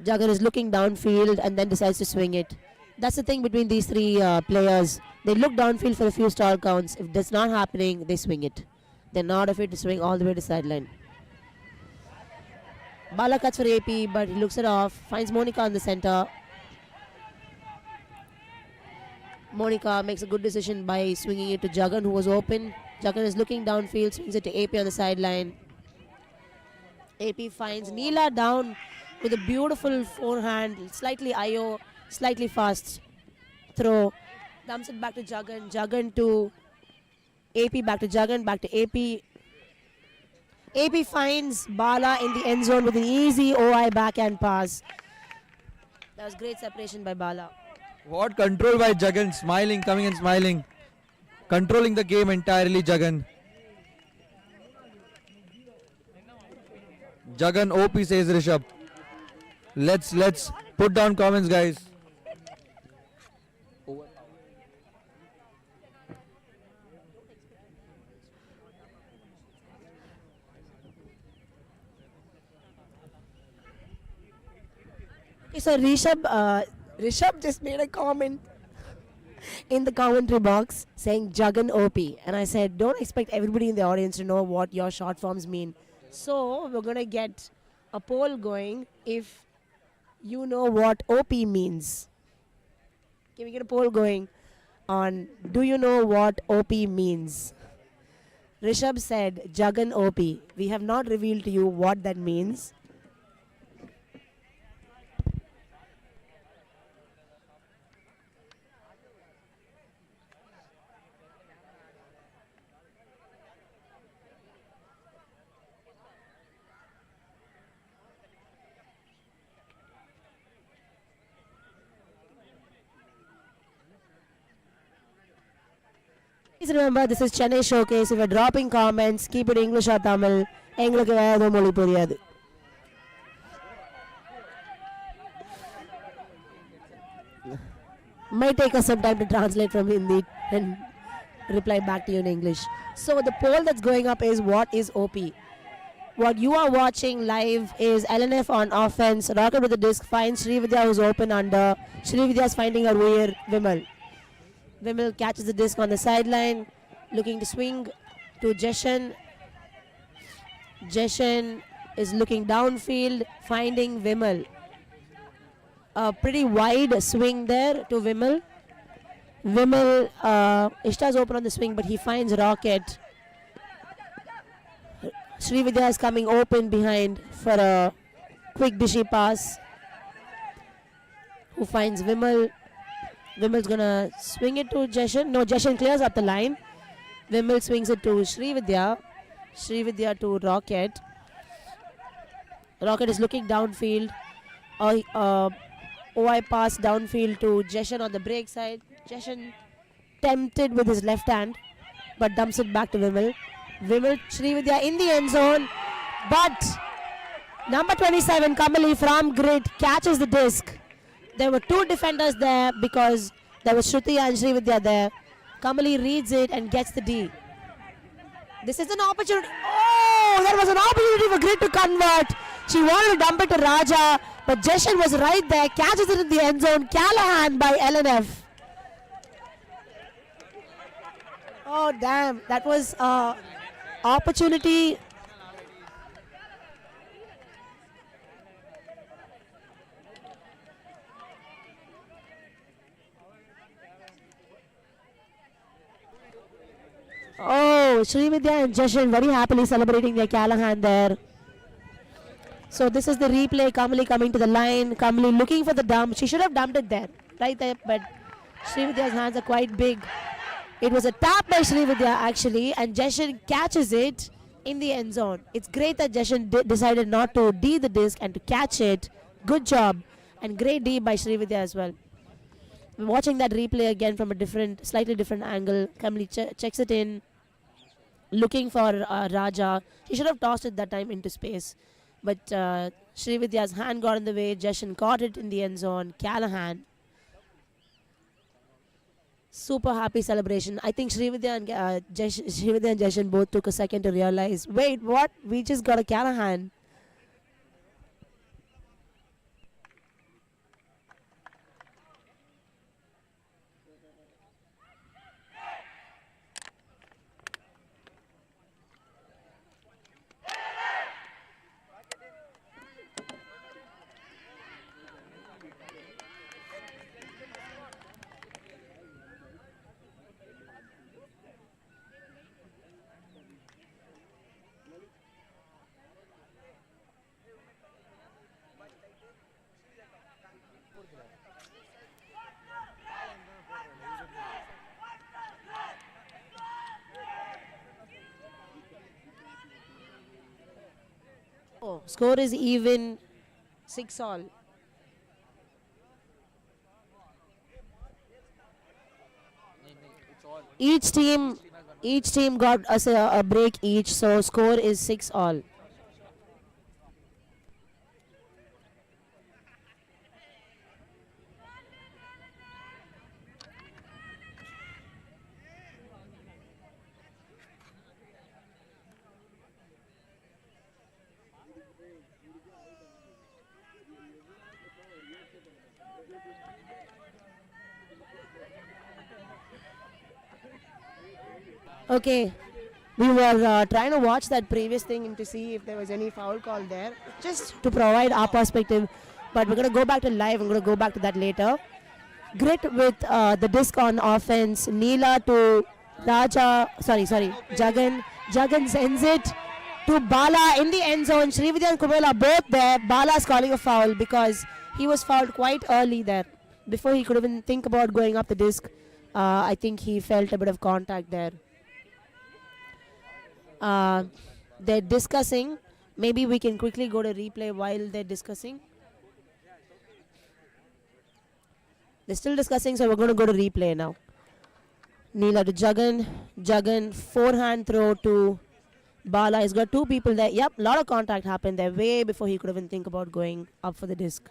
Jagan is looking downfield and then decides to swing it. That's the thing between these three players. They look downfield for a few stall counts. If that's not happening, they swing it. They're not afraid to swing all the way to sideline. Bala cuts for AP, but he looks it off. Finds Monica in the center. Monica makes a good decision by swinging it to Jagan, who was open. Jagan is looking downfield, swings it to AP on the sideline. AP finds Neela down with a beautiful forehand, slightly IO, slightly fast throw. Dumps it back to Jagan. Jagan to AP, back to Jagan, back to AP. AP finds Bala in the end zone with an easy OI backhand pass. That was great separation by Bala. What control by Jagan, smiling, coming and smiling. Controlling the game entirely, Jagan. Jagan OP, says Rishabh. Let's put down comments, guys. Okay, so Rishabh just made a comment in the commentary box saying Jagan OP, and I said don't expect everybody in the audience to know what your short forms mean. So we're gonna get a poll going if you know what OP means. Can we get a poll going? on do you know what OP means? Rishabh said Jagan OP. We have not revealed to you what that means. Please remember, this is Chennai Showcase. If you're dropping comments, keep it English or Tamil. எங்களுக்கு வேற எதுவும் மொழி புரியாது. Might take us some time to translate from Hindi and reply back to you in English. So the poll that's going up is what is OP? What you are watching live is LNF on offense. Rocket with the disc finds Srividya who's open under. Srividya is finding her way. Vimal. Vimal catches the disc on the sideline, looking to swing to Jeshan. Jeshan is looking downfield, finding Vimal. A pretty wide swing there to Vimal. Vimal, Ishta's open on the swing, but he finds Rocket. Srividya is coming open behind for a quick dishy pass. Who finds Vimal? Vimal's gonna swing it to Jeshan. No, Jeshan clears up the line. Vimal swings it to Srividya. Srividya to Rocket. Rocket is looking downfield. OI pass downfield to Jeshan on the break side. Jeshan tempted with his left hand, but dumps it back to Vimal. Vimal, Srividya in the end zone, but number 27 Kamali from grid catches the disc. There were two defenders there because there was Shruti and Srividya there. Kamali reads it and gets the D. This is an opportunity. Oh, there was an opportunity for Grid to convert. She wanted to dump it to Raja, but Jeshan was right there, catches it in the end zone. Callahan by LNF. Oh, damn. That was opportunity. Oh, Srividya and Jeshan very happily celebrating their Callahan there. So this is the replay. Kamali coming to the line. Kamali looking for the dump. She should have dumped it there, right there. But Srividya's hands are quite big. It was a tap by Srividya actually, and Jeshan catches it in the end zone. It's great that Jeshan decided not to D the disc and to catch it. Good job, and great D by Srividya as well. I'm watching that replay again from a slightly different angle. Kamali checks it in, looking for Raja. He should have tossed it that time into space. But Srividya's hand got in the way. Jeshan caught it in the end zone. Callahan. Super happy celebration. I think Srividya and Jeshan both took a second to realize, wait, what? We just got a Callahan. Oh, score is even, 6-all. Each team got us a break each, so score is 6-all. Okay, we were trying to watch that previous thing to see if there was any foul call there, just to provide our perspective. But we're going to go back to live. I'm going to go back to that later. Grit with the disc on offense. Neela to Jagan. Jagan sends it to Bala in the end zone. Srividya and Kumel are both there. Bala's calling a foul because he was fouled quite early there. Before he could even think about going up the disc, I think he felt a bit of contact there. They're discussing. Maybe we can quickly go to replay while they're discussing. They're still discussing, so we're going to go to replay now. Neela to Jagan. Jagan, forehand throw to Bala. He's got two people there. Yep, a lot of contact happened there way before he could even think about going up for the disc.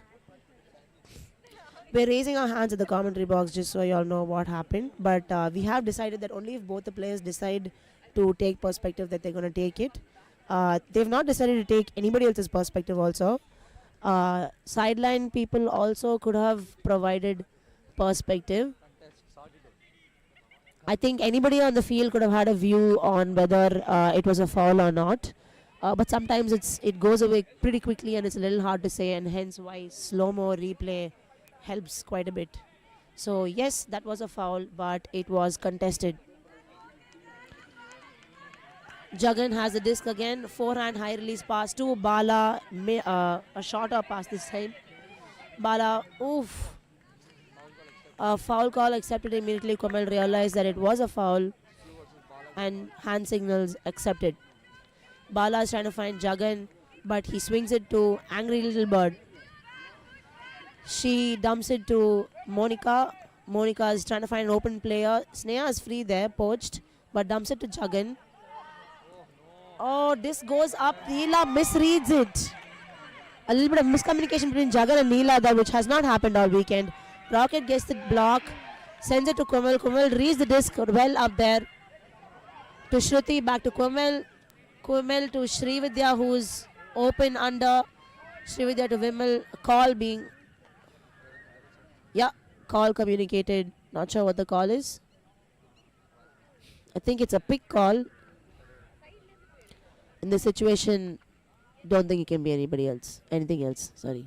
We're raising our hands at the commentary box just so you all know what happened. But we have decided that only if both the players decide to take perspective that they're going to take it. They've not decided to take anybody else's perspective also. Sideline people also could have provided perspective. I think anybody on the field could have had a view on whether it was a foul or not. But sometimes it goes away pretty quickly and it's a little hard to say, and hence why slow-mo replay helps quite a bit. So yes, that was a foul, but it was contested. Jagan has the disc again. Forehand high release pass to Bala. A shorter pass this time. Bala, oof. A foul call accepted immediately. Kamal realized that it was a foul and hand signals accepted. Bala is trying to find Jagan, but he swings it to Angry Little Bird. She dumps it to Monica. Monica is trying to find an open player. Sneha is free there, poached, but dumps it to Jagan. Oh, this goes up. Neela misreads it. A little bit of miscommunication between Jagan and Neela there, which has not happened all weekend. Rocket gets the block, sends it to Kumel. Kumel reads the disc well up there. To Shruti, back to Kumel. Kumel to Srividya, who's open under. Srividya to Vimal. Call being... Yeah, call communicated. Not sure what the call is. I think it's a pick call. In this situation, don't think it can be anybody else. Anything else, sorry.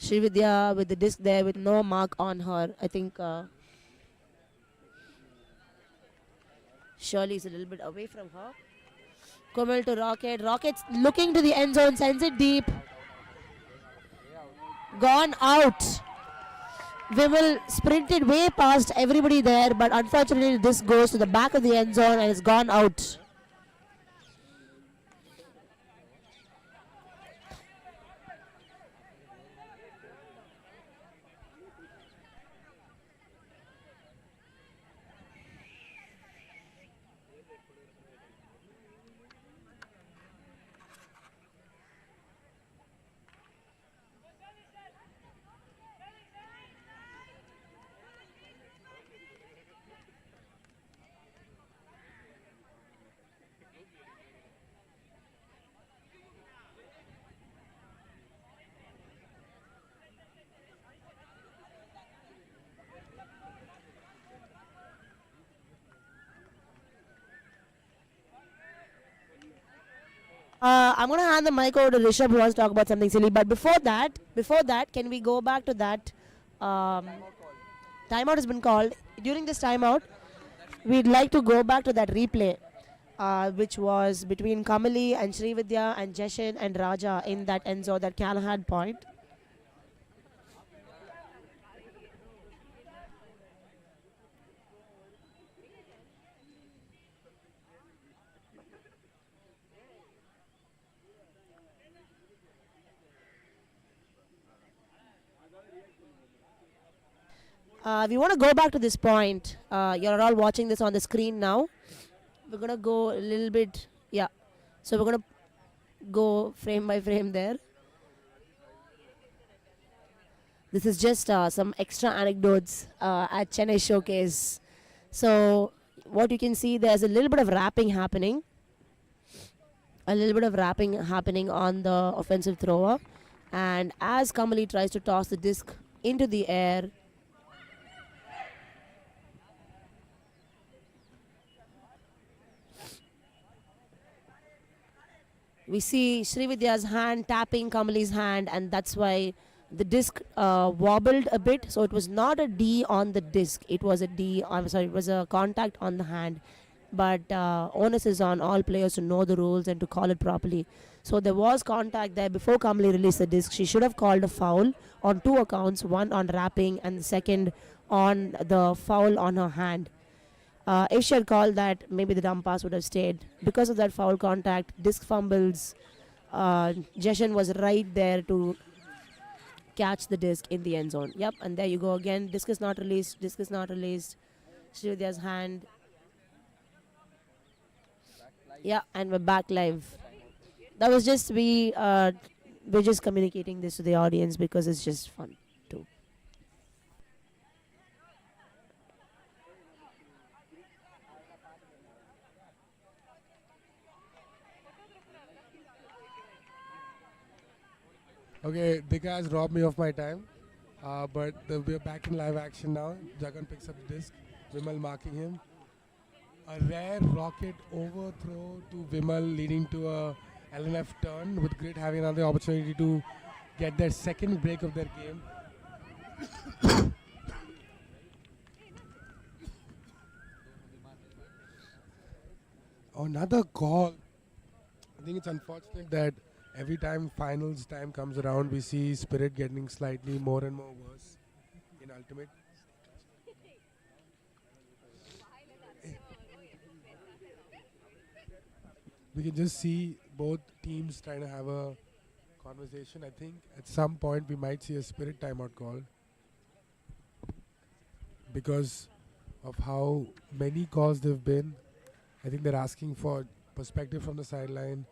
Srividya with the disc there with no mark on her. I think Shirley is a little bit away from her. Kumel to Rocket. Rocket's looking to the end zone, sends it deep. Gone out. Vimal sprinted way past everybody there, but unfortunately this goes to the back of the end zone and it's gone out. I'm going to hand the mic over to Rishabh who wants to talk about something silly. But before that, can we go back to that? Timeout has been called. During this timeout, we'd like to go back to that replay, which was between Kamali and Srividya and Jeshin and Raja in that end zone, that Callahan point. We want to go back to this point. You're all watching this on the screen now. We're going to go a little bit, yeah. So we're going to go frame by frame there. This is just some extra anecdotes at Chennai Showcase. So what you can see, there's a little bit of rapping happening. A little bit of rapping happening on the offensive thrower. And as Kamali tries to toss the disc into the air, we see Srividya's hand tapping Kamali's hand, and that's why the disc wobbled a bit, so it was not a D on the disc. It was a D. I'm sorry, it was a contact on the hand. But onus is on all players to know the rules and to call it properly. So there was contact there before Kamali released the disc. She should have called a foul on two accounts, one on wrapping and the second on the foul on her hand. If she had called that, maybe the dump pass would have stayed. Because of that foul contact, disc fumbles, Jeshan was right there to catch the disc in the end zone. Yep, and there you go again. Disc is not released. Disc is not released. Srividya's hand. Yeah, and we're back live. That was just we're just communicating this to the audience because it's just fun too. Okay, Dika has robbed me of my time, but we're back in live action now. Jagan picks up the disc, Vimal marking him. A rare rocket overthrow to Vimal, leading to a LNF turn, with Grit having another opportunity to get their second break of their game. Another call. I think it's unfortunate that every time finals time comes around, we see Spirit getting slightly more and more worse in Ultimate. We can just see both teams trying to have a conversation. I think at some point we might see a Spirit timeout call because of how many calls they've been. I think they're asking for perspective from the sideline.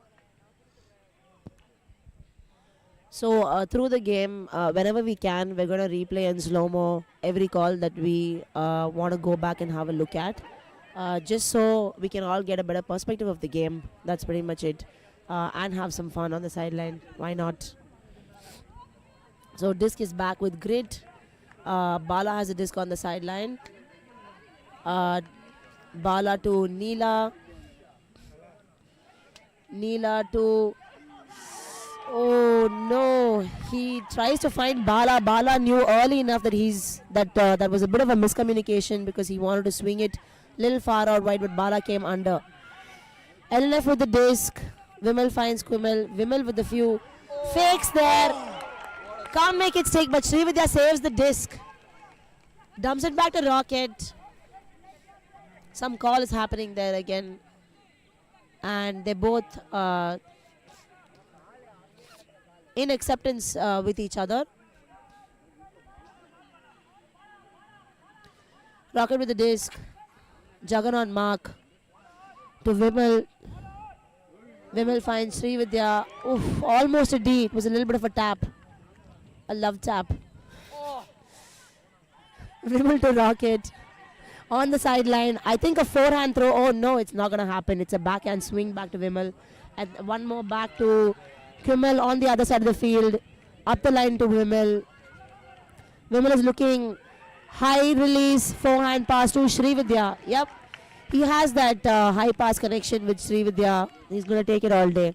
So through the game, whenever we can, we're going to replay in slow-mo every call that we want to go back and have a look at. Just so we can all get a better perspective of the game. That's pretty much it. And have some fun on the sideline. Why not? So disc is back with Grit. Bala has a disc on the sideline. Bala to Neela. Neela to... Oh no, he tries to find Bala. Bala knew early enough that that was a bit of a miscommunication because he wanted to swing it little far out wide, but Bala came under. LNF with the disc. Vimal finds Quimmel. Vimal with a few fakes there. Can't make it stick, but Srividya saves the disc. Dumps it back to Rocket. Some call is happening there again. And they both in acceptance with each other. Rocket with the disc. Jagan on mark. To Vimal. Vimal finds Srividya. Oof, almost a D. It was a little bit of a tap. A love tap. Vimal to Rocket. On the sideline. I think a forehand throw. Oh no, it's not going to happen. It's a backhand swing back to Vimal. And one more back to Kimmel on the other side of the field. Up the line to Vimal. Vimal is looking high release. Forehand pass to Srividya. Yep. He has that high pass connection with Srividya. He's going to take it all day.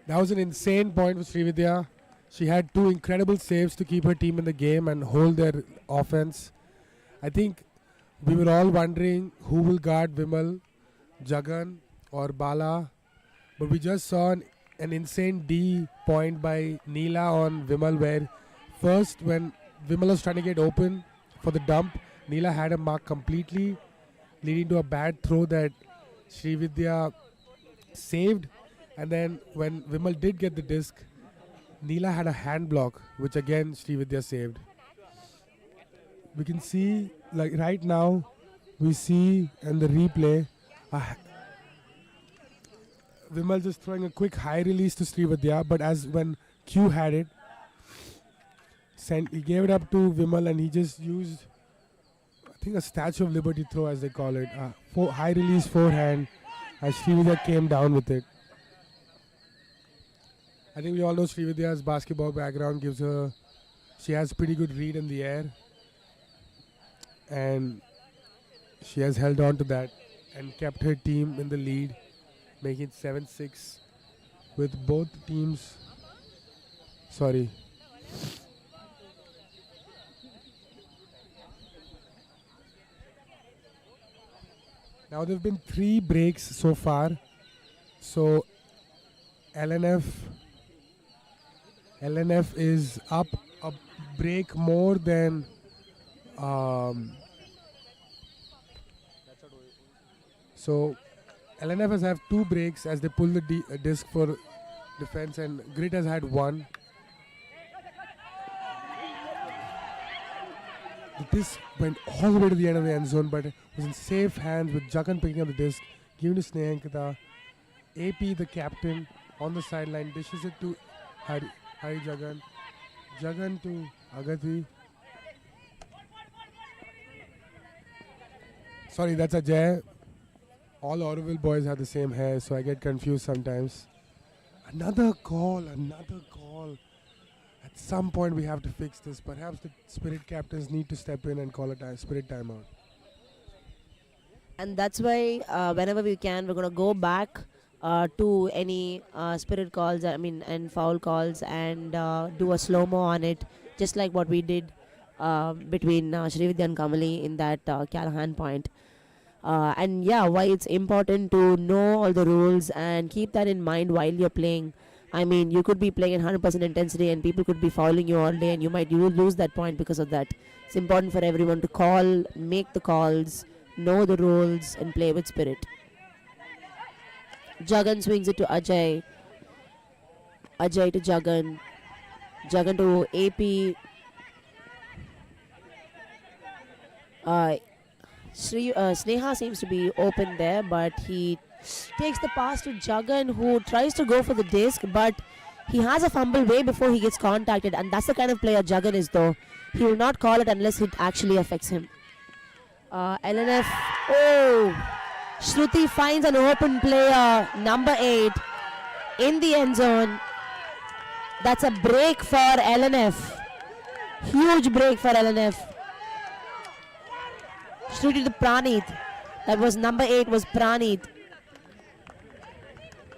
That was an insane point for Srividya. She had two incredible saves to keep her team in the game and hold their offense. I think we were all wondering who will guard Vimal, Jagan or Bala. But we just saw an insane D point by Neela on Vimal, where first when Vimal was trying to get open for the dump, Neela had him marked completely, leading to a bad throw that Srividya saved. And then when Vimal did get the disc, Neela had a hand block, which again Srividya saved. We can see, like right now, we see in the replay, Vimal just throwing a quick high release to Srividya, but as when Q had it, he gave it up to Vimal and he just used, I think, a Statue of Liberty throw, as they call it. High release forehand, as Srividya came down with it. I think we all know Srividya's basketball background gives her, she has pretty good read in the air. And she has held on to that and kept her team in the lead, making it 7-6 with both teams Sorry. Now there have been 3 breaks so far. So LNF is up a break more than so LNF has have 2 breaks as they pull the disc for defense, and Grit has had 1. The disc went all the way to the end of the end zone, but it was in safe hands with Jagan picking up the disc, giving to Snehankita. AP, the captain, on the sideline, dishes it to Hari Jagan. Jagan to Agati. Sorry, that's Ajay. All Oroville boys have the same hair, so I get confused sometimes. Another call. At some point we have to fix this. Perhaps the spirit captains need to step in and call a spirit timeout. And that's why whenever we can, we're going to go back to any spirit calls, and foul calls, and do a slow-mo on it, just like what we did between Srividya and Kamali in that Callahan point. And yeah, why it's important to know all the rules and keep that in mind while you're playing. I mean, you could be playing at 100% intensity and people could be fouling you all day, and you might lose that point because of that. It's important for everyone to call, make the calls, know the rules, and play with spirit. Jagan swings it to Ajay. Ajay to Jagan. Jagan to AP. Sneha seems to be open there, but he takes the pass to Jagan, who tries to go for the disc, but he has a fumble way before he gets contacted, and that's the kind of player Jagan is, though. He will not call it unless it actually affects him. LNF. Oh! Shruti finds an open player, number 8, in the end zone. That's a break for LNF. Huge break for LNF. Shruti to Praneeth. That was number 8 was Praneeth.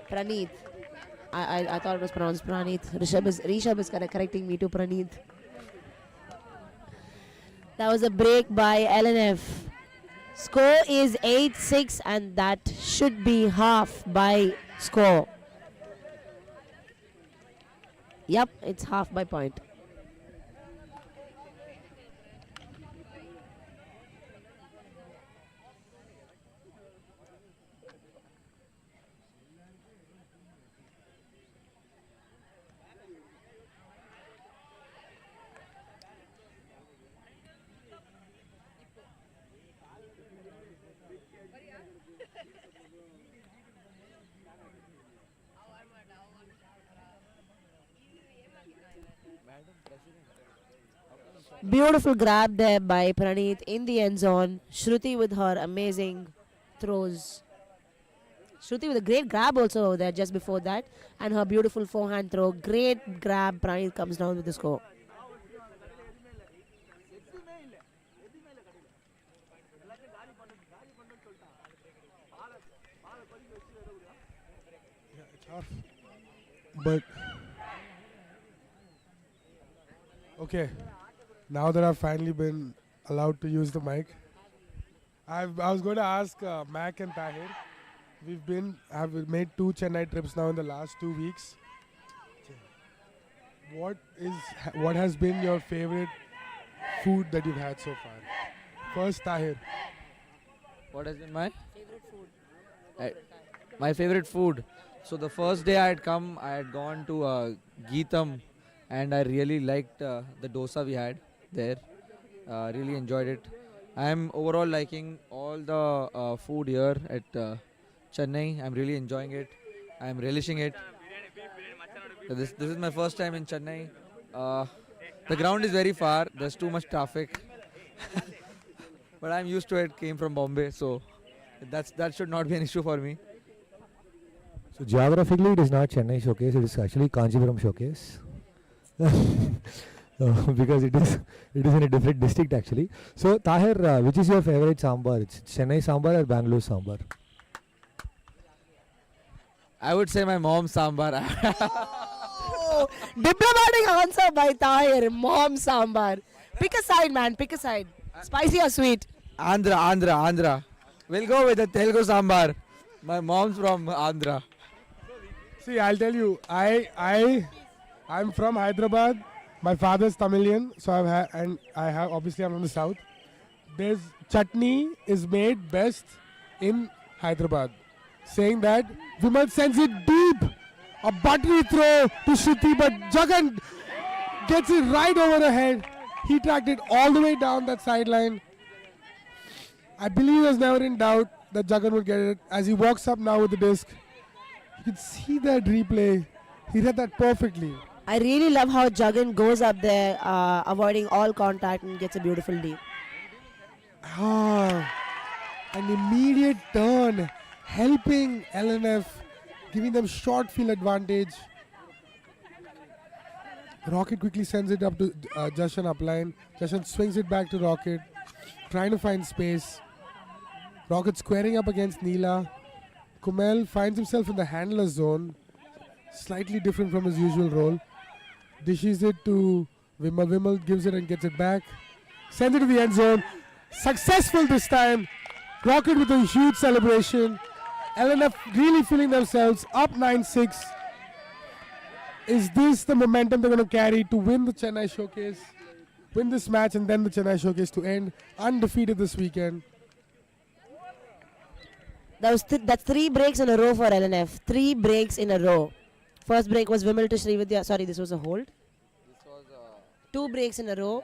Praneeth. I thought it was pronounced Praneeth. Rishabh is correcting me to Praneeth. That was a break by LNF. Score is 8-6, and that should be half by score. Yep, it's half by point. Beautiful grab there by Praneeth in the end zone. Shruti with her amazing throws. Shruti with a great grab also over there just before that. And her beautiful forehand throw. Great grab. Praneeth comes down with the score. Yeah, it's tough. But okay. Now that I've finally been allowed to use the mic, I was going to ask Mac and Tahir. I've made 2 Chennai trips now in the last 2 weeks. What has been your favorite food that you've had so far? First, Tahir. What has been my favorite food? My favorite food. So the first day I had come, I had gone to Geetham, and I really liked the dosa we had there. Really enjoyed it. I am overall liking all the food here at Chennai. I'm really enjoying it. I'm relishing it. This is my first time in Chennai. The ground is very far. There's too much traffic. But I'm used to it. Came from Bombay, so that should not be an issue for me. So geographically, it is not Chennai Showcase. It is actually Kanchipuram Showcase. Because it is in a different district actually. So Tahir, which is your favorite sambar? It's Chennai sambar or Bangalore sambar? I would say my mom's sambar. Oh, diplomatic answer by Tahir. Mom sambar. Pick a side, man. Pick a side. Spicy or sweet? Andhra. We'll go with the Telugu sambar. My mom's from Andhra. See, I'll tell you, I'm from Hyderabad. My father's Tamilian, so obviously I'm from the south. There's chutney is made best in Hyderabad. Saying that Vimal sends it deep, a buttery throw to Shruti, but Jagan gets it right over the head. He tracked it all the way down that sideline. I believe he was never in doubt that Jagan would get it. As he walks up now with the disc, you can see that replay. He read that perfectly. I really love how Jagan goes up there, avoiding all contact and gets a beautiful lead. An immediate turn, helping LNF, giving them short field advantage. Rocket quickly sends it up to Jashan upline. Jashan swings it back to Rocket, trying to find space. Rocket squaring up against Neela. Kumel finds himself in the handler zone, slightly different from his usual role. Dishes it to Vimal. Vimal gives it and gets it back. Sends it to the end zone. Successful this time. Rocket with a huge celebration. LNF really feeling themselves up 9-6. Is this the momentum they're going to carry to win the Chennai Showcase? Win this match and then the Chennai Showcase to end undefeated this weekend. That's 3 breaks in a row for LNF. 3 breaks in a row. First break was Vimal to Srividya. Sorry, this was a hold. 2 breaks in a row.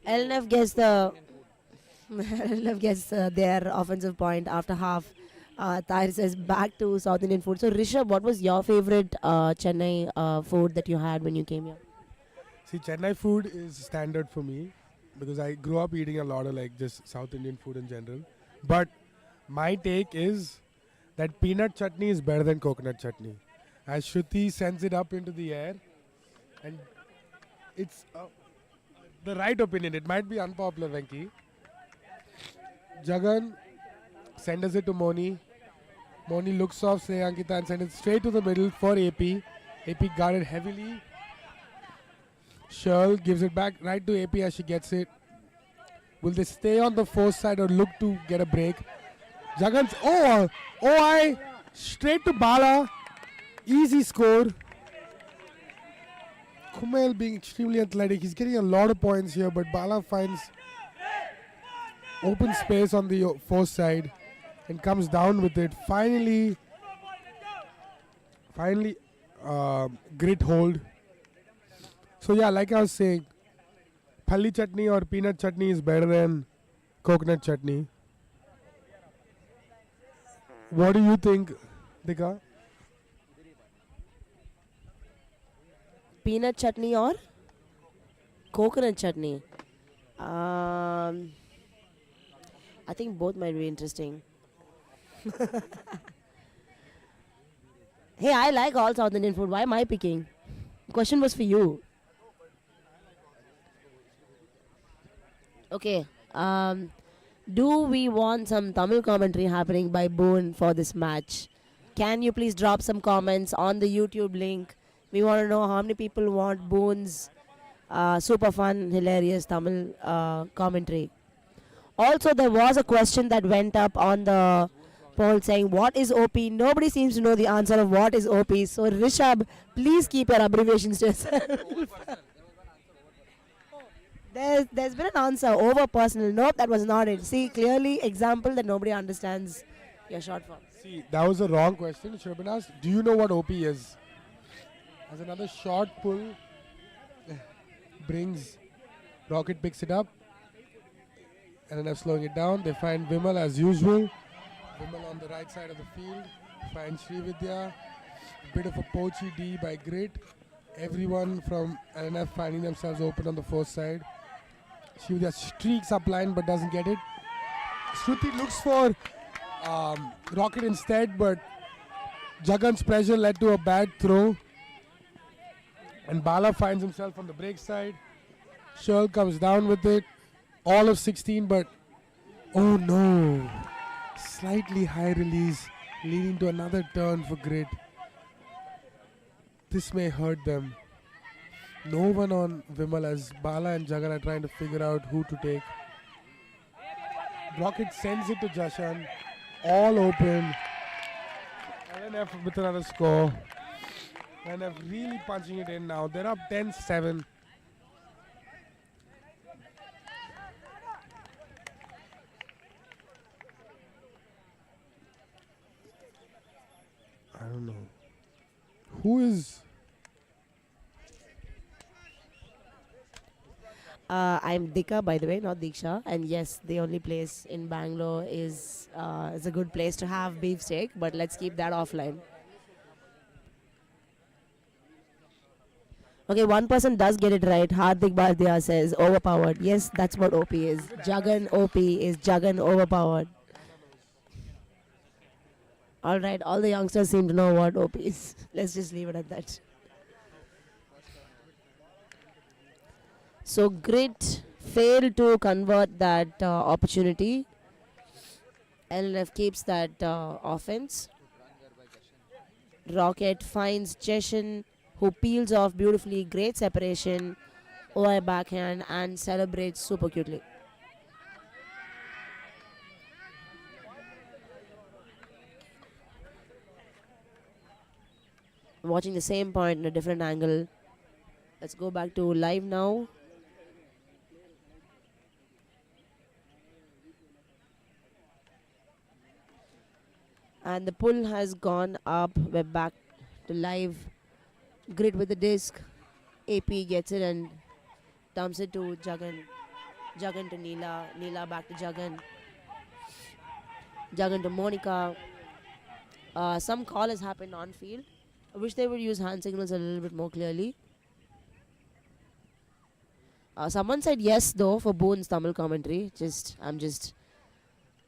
LNF gets their offensive point after half. Tahir says back to South Indian food. So Rishabh, what was your favorite Chennai food that you had when you came here? See, Chennai food is standard for me because I grew up eating a lot of like just South Indian food in general. But my take is that peanut chutney is better than coconut chutney. As Shruti sends it up into the air, and it's the right opinion. It might be unpopular, Venki. Jagan sends it to Moni. Moni looks off Ankita and sends it straight to the middle for AP. AP guarded heavily. Shirl gives it back right to AP as she gets it. Will they stay on the force side or look to get a break? Jagan's OI straight to Bala. Easy score. Kumail being extremely athletic. He's getting a lot of points here, but Bala finds open space on the force side and comes down with it. Finally, grit hold. So yeah, like I was saying, phalli chutney or peanut chutney is better than coconut chutney. What do you think, Dika? Peanut chutney or coconut chutney? I think both might be interesting. Hey, I like all South Indian food. Why am I picking? The question was for you. Okay. Do we want some Tamil commentary happening by Boone for this match? Can you please drop some comments on the YouTube link? We want to know how many people want Boone's super fun, hilarious Tamil commentary. Also, there was a question that went up on the poll saying, what is OP? Nobody seems to know the answer of what is OP. So, Rishabh, please keep your abbreviations to yourself. There's been an answer, over personal. Nope, that was not it. See, clearly example that nobody understands your short form. See, that was the wrong question. It should have been asked, do you know what OP is? As another short pull brings, Rocket picks it up. LNF slowing it down. They find Vimal as usual. Vimal on the right side of the field. Finds Srividya. Bit of a poachy D by Grit. Everyone from LNF finding themselves open on the fourth side. Srividya streaks up line but doesn't get it. Shruti looks for Rocket instead, but Jagan's pressure led to a bad throw. And Bala finds himself on the break side. Shirl comes down with it. All of 16, but oh no. Slightly high release, leading to another turn for Grid. This may hurt them. No one on Vimal as Bala and Jagan are trying to figure out who to take. Rocket sends it to Jashan. All open. LNF with another score. LNF really punching it in now. They're up 10-7. I don't know. Who is... I'm Dika, by the way, not Diksha. And yes, the only place in Bangalore is a good place to have beefsteak, but let's keep that offline. Okay, one person does get it right. Hardik Bhardiya says overpowered. Yes, that's what OP is. Jagan OP is Jagan overpowered. All right, all the youngsters seem to know what OP is. Let's just leave it at that. So Grit failed to convert that opportunity. LNF keeps that offense. Rocket finds Cheshan, who peels off beautifully. Great separation. OI backhand and celebrates super cutely. Watching the same point in a different angle. Let's go back to live now. And the pull has gone up. We're back to live. Grid with the disc. AP gets it and dumps it to Jagan. Jagan to Neela. Neela back to Jagan. Jagan to Monica. Some call has happened on field. I wish they would use hand signals a little bit more clearly. Someone said yes though for Boone's Tamil commentary. I'm just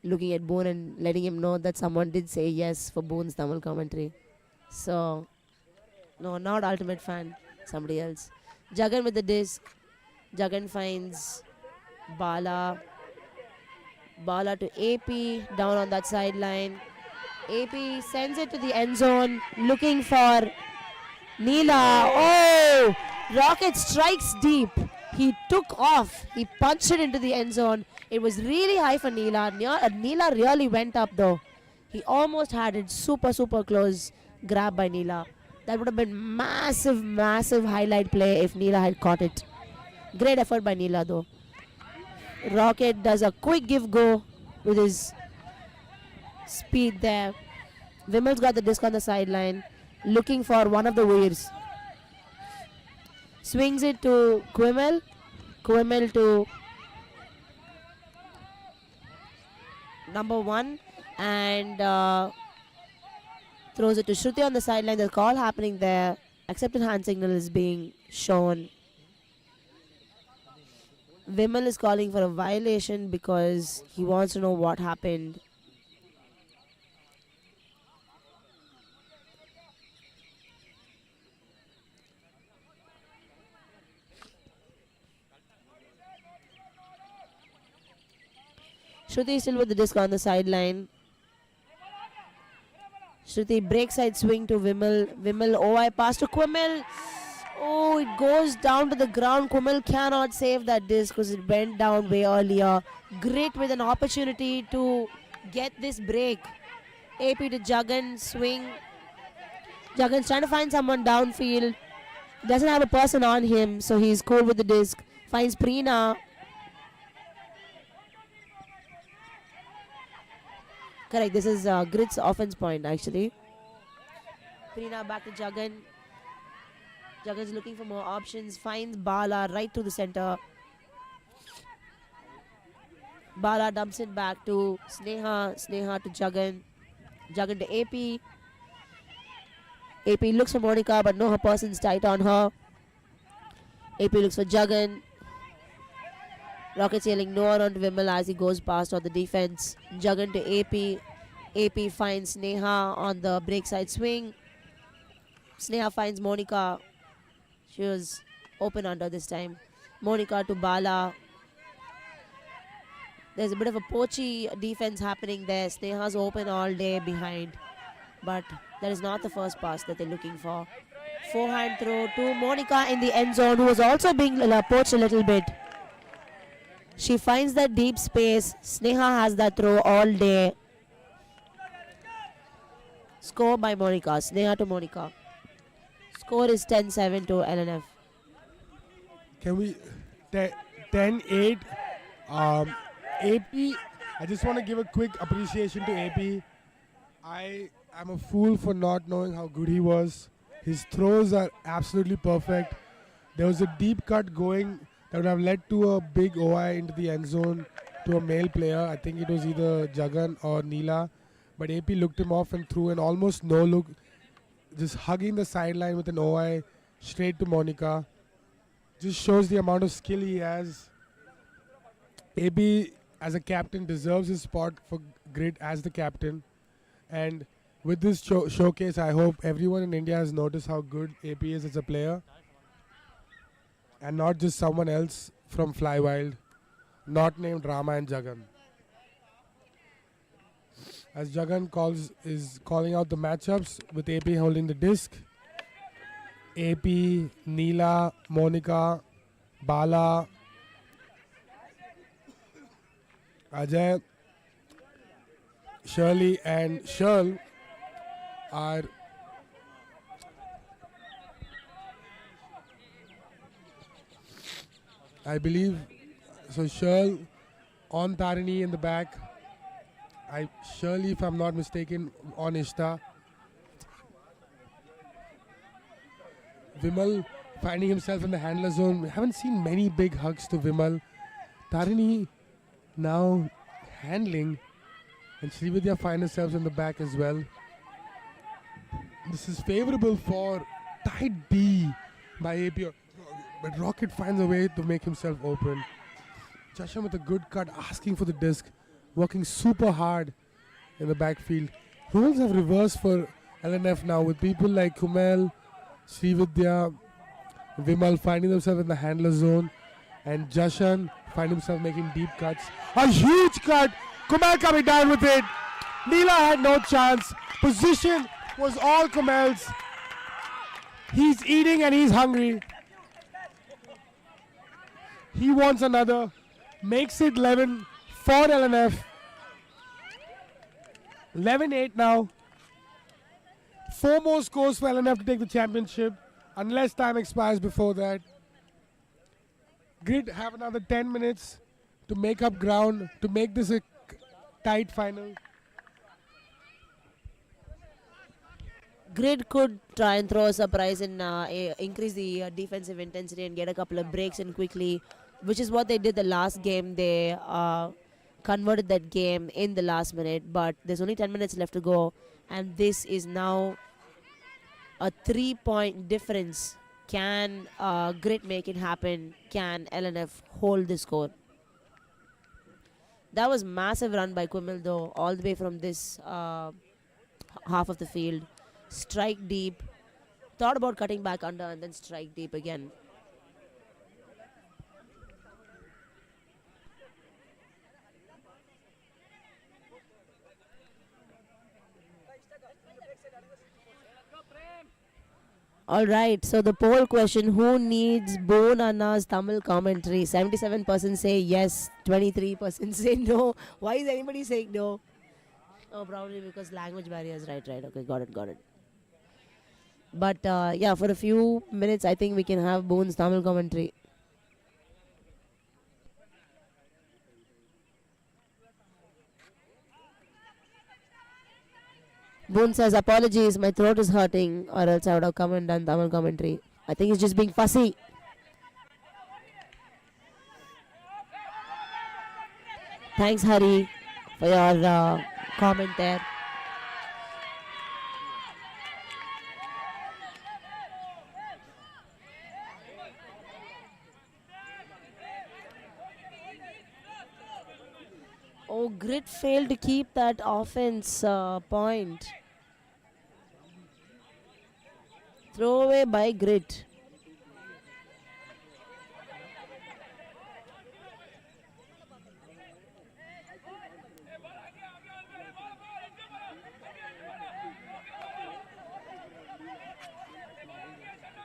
looking at Boone and letting him know that someone did say yes for Boone's Tamil commentary. So, no, not Ultimate Fan. Somebody else. Jagan with the disc. Jagan finds Bala. Bala to AP. Down on that sideline. AP sends it to the end zone. Looking for Neela. Oh! Rocket strikes deep. He took off. He punched it into the end zone. It was really high for Neela. Neela really went up though. He almost had it. Super, super close grab by Neela. That would have been massive, massive highlight play if Neela had caught it. Great effort by Neela though. Rocket does a quick give go with his speed there. Vimal's got the disc on the sideline. Looking for one of the weirds. Swings it to Quimel. Quimel to number 1 and throws it to Shruti on the sideline. The call happening there. Accepted hand signal is being shown. Vimal is calling for a violation because he wants to know what happened. Shruti is still with the disc on the sideline. Shruti break side swing to Vimal. Vimal OI pass to Quimel. Oh, it goes down to the ground. Quimel cannot save that disc because it went down way earlier. Great with an opportunity to get this break. AP to Jagan, swing. Jagan's trying to find someone downfield. Doesn't have a person on him, so he's cool with the disc. Finds Preena. Correct, this is Grit's offense point actually. Preena back to Jagan. Jagan's looking for more options. Finds Bala right to the center. Bala dumps it back to Sneha. Sneha to Jagan. Jagan to AP. AP looks for Monica, but no, her person's tight on her. AP looks for Jagan. Rockets yelling no around to Vimal as he goes past on the defense. Jagan to AP. AP finds Sneha on the break side swing. Sneha finds Monica. She was open under this time. Monica to Bala. There's a bit of a poachy defense happening there. Sneha's open all day behind. But that is not the first pass that they're looking for. Forehand throw to Monica in the end zone, who was also being poached a little bit. She finds that deep space. Sneha has that throw all day. Score by Monica. Sneha to Monica. Score is 10-7 to LNF. Can we 10-8? AP, I just want to give a quick appreciation to AP. I am a fool for not knowing how good he was. His throws are absolutely perfect. There was a deep cut going that would have led to a big OI into the end zone to a male player. I think it was either Jagan or Neela. But AP looked him off and threw an almost no look, just hugging the sideline with an OI straight to Monica. Just shows the amount of skill he has. AB as a captain deserves his spot for grit as the captain. And with this showcase, I hope everyone in India has noticed how good AP is as a player. And not just someone else from Fly Wild, not named Rama and Jagan. As Jagan is calling out the matchups with AP holding the disc. AP, Neela, Monica, Bala, Ajay, Shirley and Shirl are I believe so. Shirl on Tarini in the back. Shirley, if I'm not mistaken, on Ishta. Vimal finding himself in the handler zone. We haven't seen many big hugs to Vimal. Tarini now handling, and Srividya find herself in the back as well. This is favorable for tight D by AP, but Rocket finds a way to make himself open. Chasham with a good cut, asking for the disc, working super hard in the backfield. Roles have reversed for LNF now with people like Kumel, Srividya, Vimal finding themselves in the handler zone, and Jashan find himself making deep cuts. A huge cut! Kumel coming down with it. Neela had no chance. Position was all Kumel's. He's eating and he's hungry. He wants another. Makes it 11 for LNF. 11-8 now. 4 more scores for LNF to take the championship, unless time expires before that. Grid have another 10 minutes to make up ground, to make this a tight final. Grid could try and throw a surprise and increase the defensive intensity and get a couple of breaks in quickly, which is what they did the last game. They converted that game in the last minute, but there's only 10 minutes left to go, and this is now a 3-point difference. Can Grid make it happen? Can LNF hold the score? That was massive run by Kumil though, all the way from this half of the field. Strike deep. Thought about cutting back under and then strike deep again. Alright, so the poll question, who needs Bone Anna's Tamil commentary? 77% say yes, 23% say no. Why is anybody saying no? Oh, probably because language barriers. Right. Okay, got it. But yeah, for a few minutes, I think we can have Bone's Tamil commentary. Boone says, apologies, my throat is hurting, or else I would have come and done Tamil commentary. I think he's just being fussy. Thanks, Hari, for your comment there. Oh, Grit failed to keep that offense point. Throwaway by Grit.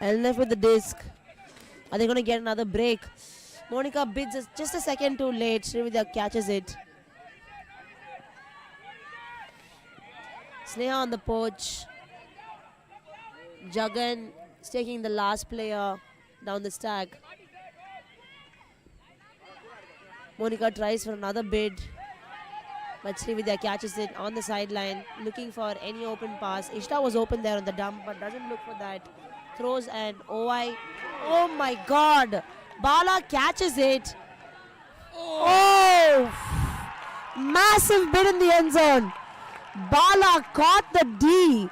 LNF with the disc. Are they going to get another break? Monica bids just a second too late. Srividya catches it. Sneha on the poach. Jagan is taking the last player down the stack. Monica tries for another bid, but Srividya catches it on the sideline, looking for any open pass. Ishta was open there on the dump, but doesn't look for that. Throws and OI. Oh my God! Bala catches it. Oh! Massive bid in the end zone. Bala caught the D.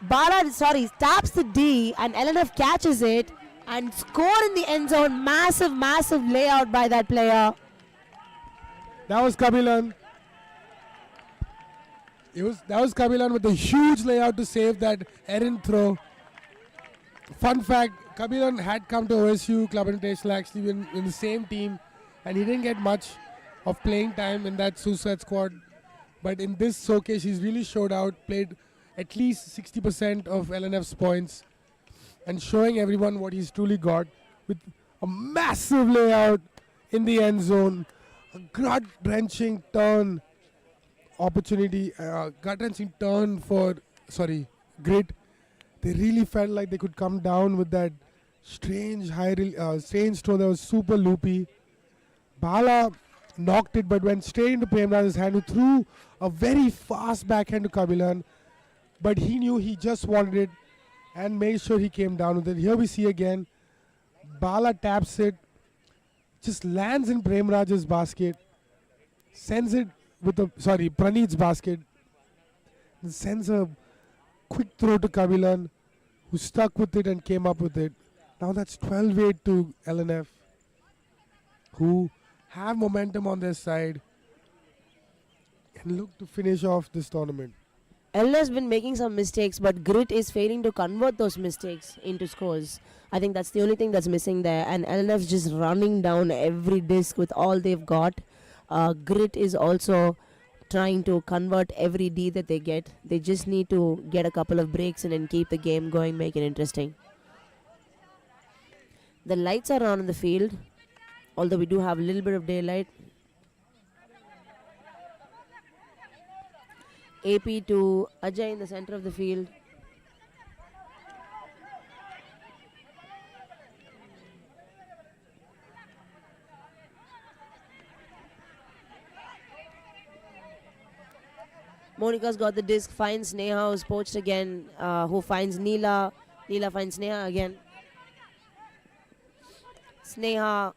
Taps the D, and LNF catches it and score in the end zone. Massive layout by that player. That was Kabilan. That was Kabilan with a huge layout to save that errant throw. Fun fact, Kabilan had come to OSU Club International actually in the same team, and he didn't get much of playing time in that Suicide Squad. But in this showcase, he's really showed out, played at least 60% of LNF's points, and showing everyone what he's truly got with a massive layout in the end zone, a gut-wrenching turn opportunity, gut-wrenching turn for, Grit. They really felt like they could come down with that strange throw that was super loopy. Bala knocked it, but went straight into Premraj's hand, who threw a very fast backhand to Kabilan. But he knew he just wanted it and made sure he came down with it. Here we see again, Bala taps it, just lands in Premraj's basket, sends it with Praneeth's basket, and sends a quick throw to Kabilan, who stuck with it and came up with it. Now that's 12-8 to LNF, who have momentum on their side and look to finish off this tournament. LNF has been making some mistakes, but Grit is failing to convert those mistakes into scores. I think that's the only thing that's missing there, and LNF is just running down every disc with all they've got. Grit is also trying to convert every D that they get. They just need to get a couple of breaks in and keep the game going, make it interesting. The lights are on in the field, although we do have a little bit of daylight. AP to Ajay in the center of the field. Monika's got the disc, finds Neha, who's poached again, who finds Neela. Neela finds Neha again. Sneha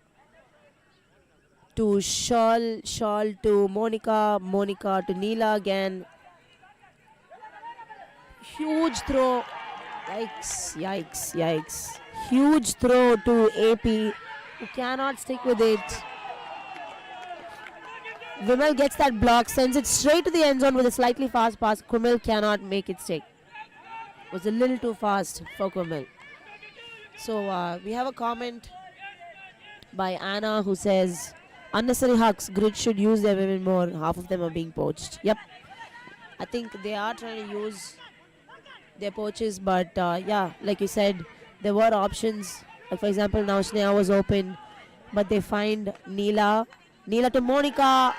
to Shawl to Monica, Monica to Neela again. Huge throw. Yikes. Huge throw to AP, who cannot stick with it. Vimal gets that block, sends it straight to the end zone with a slightly fast pass. Kumil cannot make it stick. Was a little too fast for Kumil. So we have a comment by Anna who says, unnecessary hucks, Grit should use their women more. Half of them are being poached. Yep. I think they are trying to use their poaches, but yeah, like you said, there were options. Like for example, now Sneha was open, but they find Neela. Neela to Monica.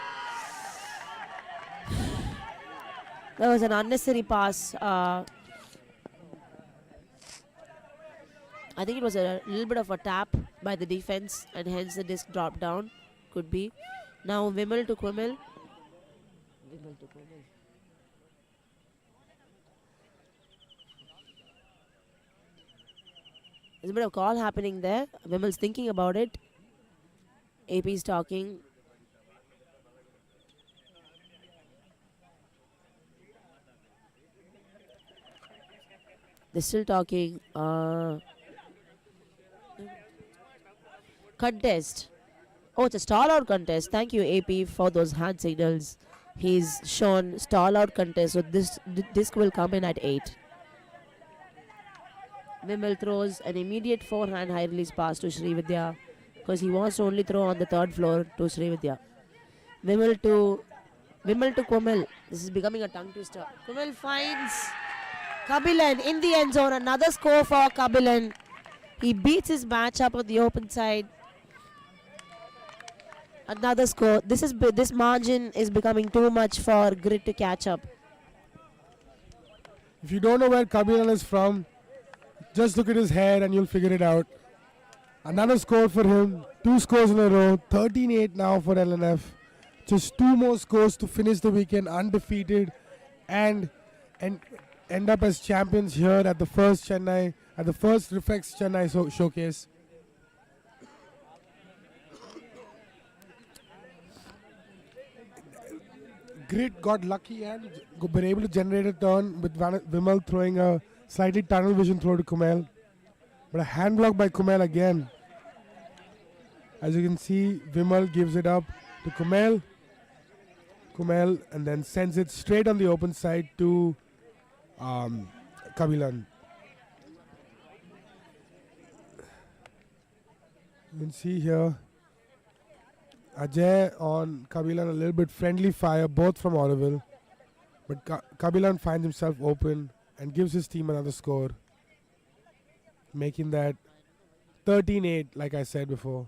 That was an unnecessary pass. I think it was a little bit of a tap by the defense, and hence the disc dropped down. Could be. Now Vimal to Kumil. There's a bit of call happening there. Vimal's thinking about it. AP's talking. They're still talking. Contest. Oh, it's a stall out contest. Thank you, AP, for those hand signals. He's shown stall out contest, so this disc will come in at 8. Vimal throws an immediate forehand high release pass to Srividya because he wants to only throw on the 3rd floor to Srividya. Vimal to Kumil. This is becoming a tongue twister. Kumil finds Kabilan in the end zone. Another score for Kabilan. He beats his matchup on the open side. Another score. This margin is becoming too much for Grit to catch up. If you don't know where Kabilan is from, just look at his hair and you'll figure it out. Another score for him. 2 scores in a row. 13-8 now for LNF. Just 2 more scores to finish the weekend undefeated and end up as champions here at the first Refex Chennai showcase. Grit got lucky and been able to generate a turn with Vimal throwing a slightly tunnel vision throw to Kumel. But a hand block by Kumel again. As you can see, Vimal gives it up to Kumel. And then sends it straight on the open side to Kabilan. You can see here Ajay on Kabilan, a little bit friendly fire, both from Oroville. But Kabilan finds himself open and gives his team another score, making that 13-8, like I said before.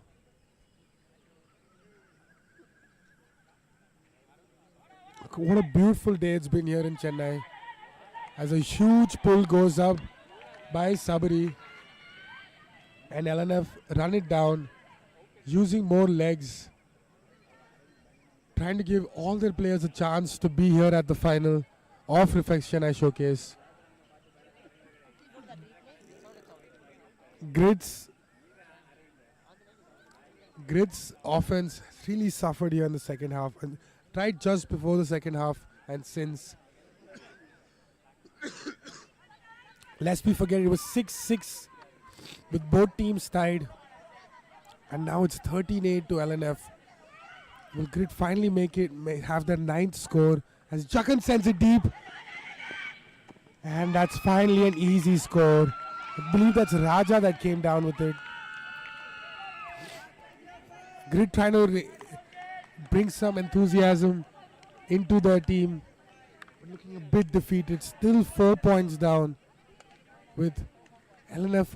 What a beautiful day it's been here in Chennai. As a huge pull goes up by Sabri and LNF run it down using more legs, trying to give all their players a chance to be here at the final of Refex Chennai showcase. Grit's offense really suffered here in the second half and tried just before the second half and since. Lest we forget, it was 6-6 with both teams tied, and now it's 13-8 to LNF. Will Grit finally have their 9th score as Jagan sends it deep, and that's finally an easy score. I believe that's Raja that came down with it. Grit trying to bring some enthusiasm into their team, but looking a bit defeated. Still 4 points down, with LNF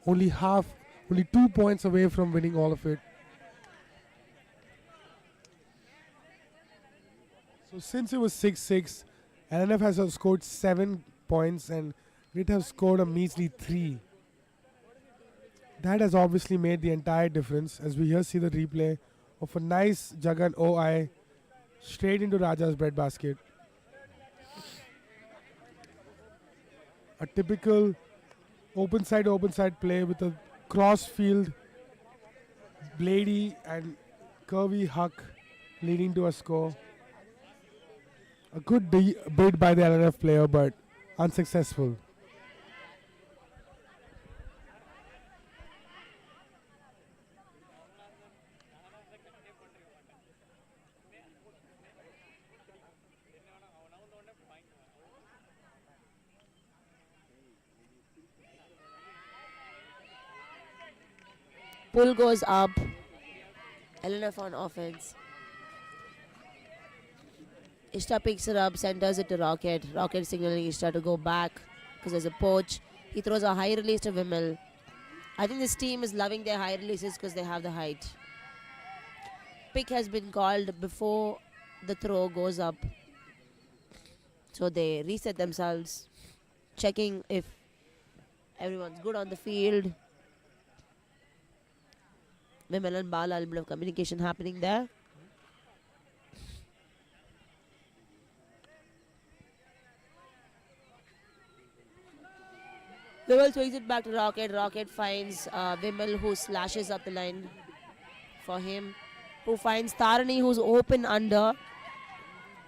only 2 points away from winning all of it. So since it was 6-6, LNF has scored 7 points and Grit have scored a measly 3. That has obviously made the entire difference, as we here see the replay of a nice Jagan OI straight into Raja's breadbasket. A typical open side play with a cross field, bladey and curvy huck leading to a score. A good bid by the LNF player, but unsuccessful. Pull goes up. LNF on offense. Ishta picks it up, centers it to Rocket. Rocket signaling Ishta to go back because there's a poach. He throws a high release to Vimal. I think this team is loving their high releases because they have the height. Pick has been called before the throw goes up. So they reset themselves, checking if everyone's good on the field. Vimal and Bala, a little bit of communication happening there. Vimal swings it back to Rocket. Rocket finds Vimal, who slashes up the line for him, who finds Tarani, who's open under.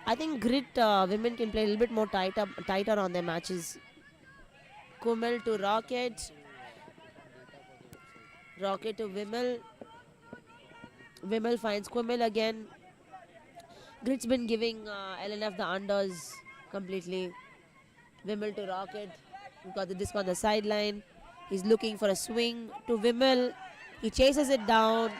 I think Grit women can play a little bit more tighter on their matches. Kumel to Rocket. Rocket to Vimal. Vimal finds Kumel again. Grit's been giving LNF the unders completely. Vimal to Rocket. He got the disc on the sideline. He's looking for a swing to Vimal. He chases it down.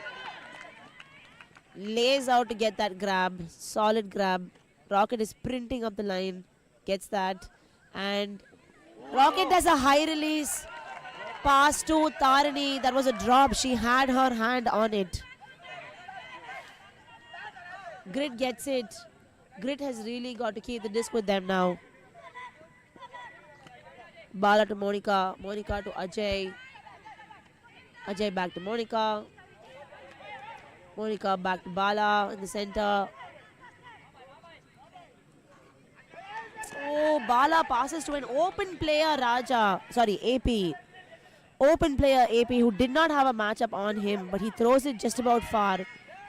Lays out to get that grab. Solid grab. Rocket is sprinting up the line. Gets that. And Rocket does a high release. Pass to Tarini. That was a drop. She had her hand on it. Grit gets it. Grit has really got to keep the disc with them now. Bala to Monica. Monica to Ajay. Ajay back to Monica. Monica back to Bala in the center. Oh, Bala passes to an open player, Raja. Sorry, AP. Open player AP who did not have a matchup on him, but he throws it just about far.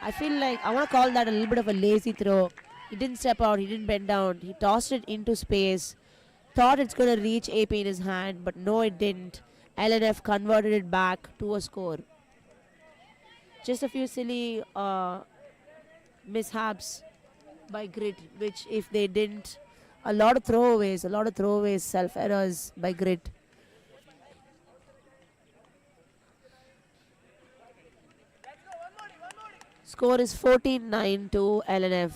I feel like I want to call that a little bit of a lazy throw. He didn't step out, he didn't bend down. He tossed it into space. Thought it's going to reach AP in his hand, but no, it didn't. LNF converted it back to a score. Just a few silly mishaps by Grit, which if they didn't, a lot of throwaways, self-errors by Grit. Score is 14-9 to LNF.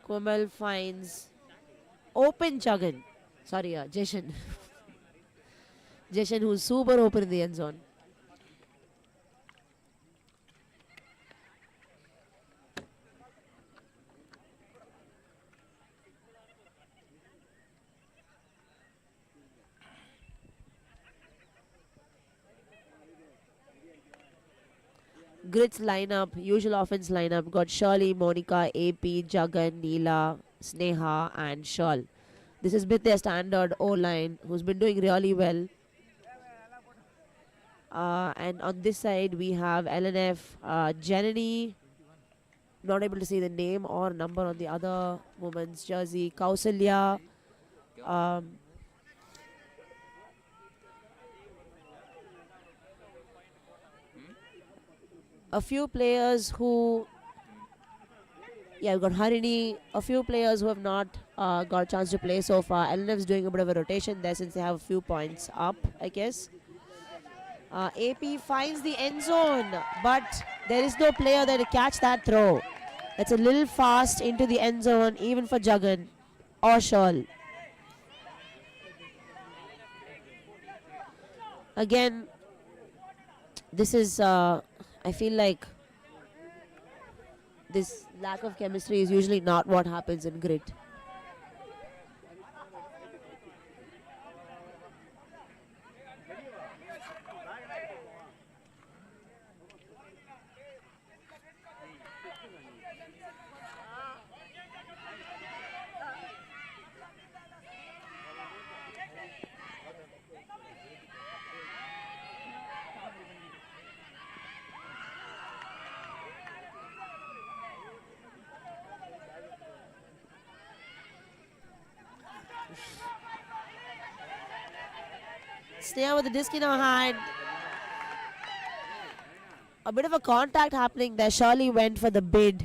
Komal finds open Jagan. Sorry, Jeshan. Jeshan, who's super open in the end zone. Grit's lineup, usual offense lineup, got Shirley, Monica, AP, Jagan, Neela, Sneha, and Shal. This has been their standard O-line, who's been doing really well. And on this side, we have LNF, Janani, not able to see the name or number on the other woman's jersey, Kausalya, a few players who, we've got Harini, a few players who have not got a chance to play so far. LNF's doing a bit of a rotation there since they have a few points up, I guess. AP finds the end zone, but there is no player there to catch that throw. It's a little fast into the end zone, even for Jagan or Shawl. Again, this is, I feel like this lack of chemistry is usually not what happens in Grit. Sneha with the disc in her hand. A bit of a contact happening there. Shirley went for the bid.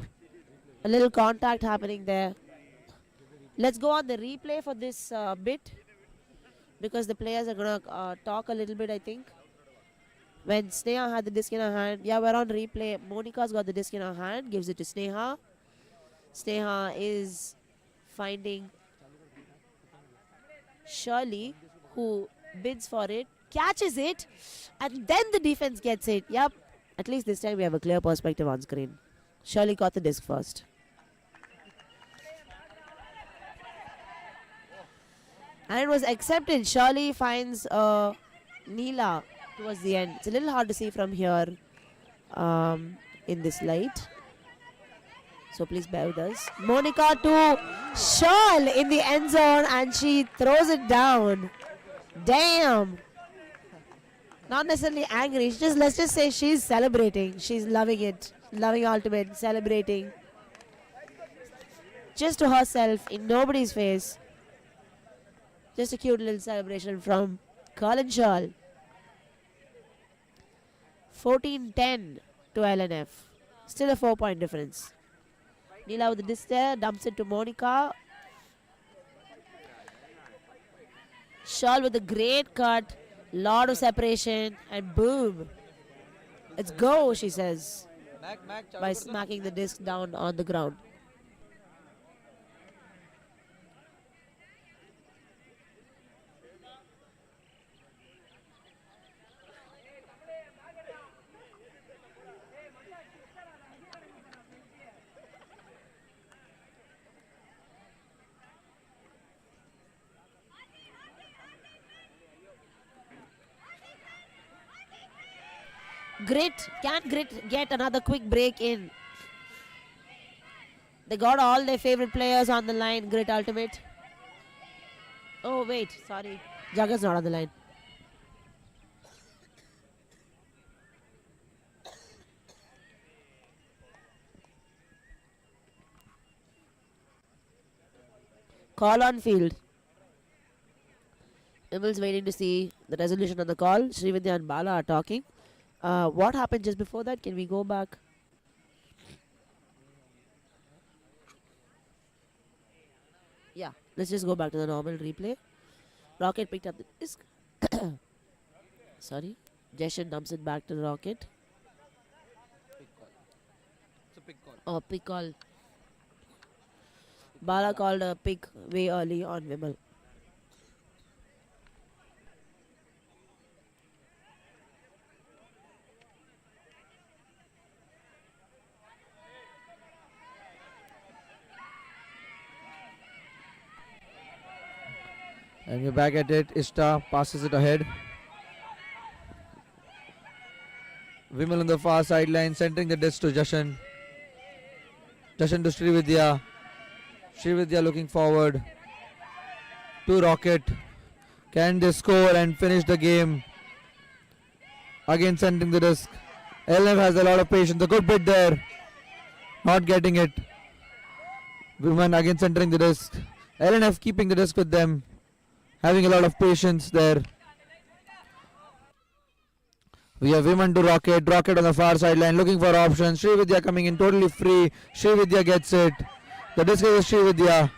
A little contact happening there. Let's go on the replay for this bit, because the players are going to talk a little bit, I think. When Sneha had the disc in her hand. Yeah, we're on replay. Monica's got the disc in her hand. Gives it to Sneha. Sneha is finding Shirley, who bids for it, catches it, and then the defense gets it. Yep, at least this time we have a clear perspective on screen. Shirley got the disc first. And it was accepted. Shirley finds Neela towards the end. It's a little hard to see from here in this light, so please bear with us. Monica to Shirl in the end zone, and she throws it down. Damn. Not necessarily angry. Let's just say she's celebrating. She's loving it. Loving ultimate. Celebrating. just to herself in nobody's face. Just a cute little celebration from Colin Shaw. 14-10 to LNF. Still a 4-point difference. Neela with the disc there, dumps it to Monica. Shaw with a great cut, lot of separation, and boom. It's go, she says, by smacking the disc down on the ground. Grit, can Grit get another quick break in? They got all their favorite players on the line, Grit Ultimate. Oh wait, sorry, Jagger's not on the line. Call on field. Emil's waiting to see the resolution on the call. Srividya and Bala are talking. What happened just before that? Can we go back? Yeah, let's just go back to the normal replay. Rocket picked up the disc. Sorry. Jeshan dumps it back to the Rocket. It's a pick call. Oh, pick call. Bala called a pick way early on Vimal. And we're back at it. Ishta passes it ahead. Vimal on the far sideline, centering the disc to Jashan. Jashan to Srividya. Srividya looking forward to Rocket. Can they score and finish the game? Again centering the disc. LNF has a lot of patience. A good bit there. Not getting it. Vimal again centering the disc. LNF keeping the disc with them. Having a lot of patience there. We have Viman to Rocket. Rocket on the far sideline looking for options. Srividya coming in totally free. Srividya gets it. The disc is Srividya.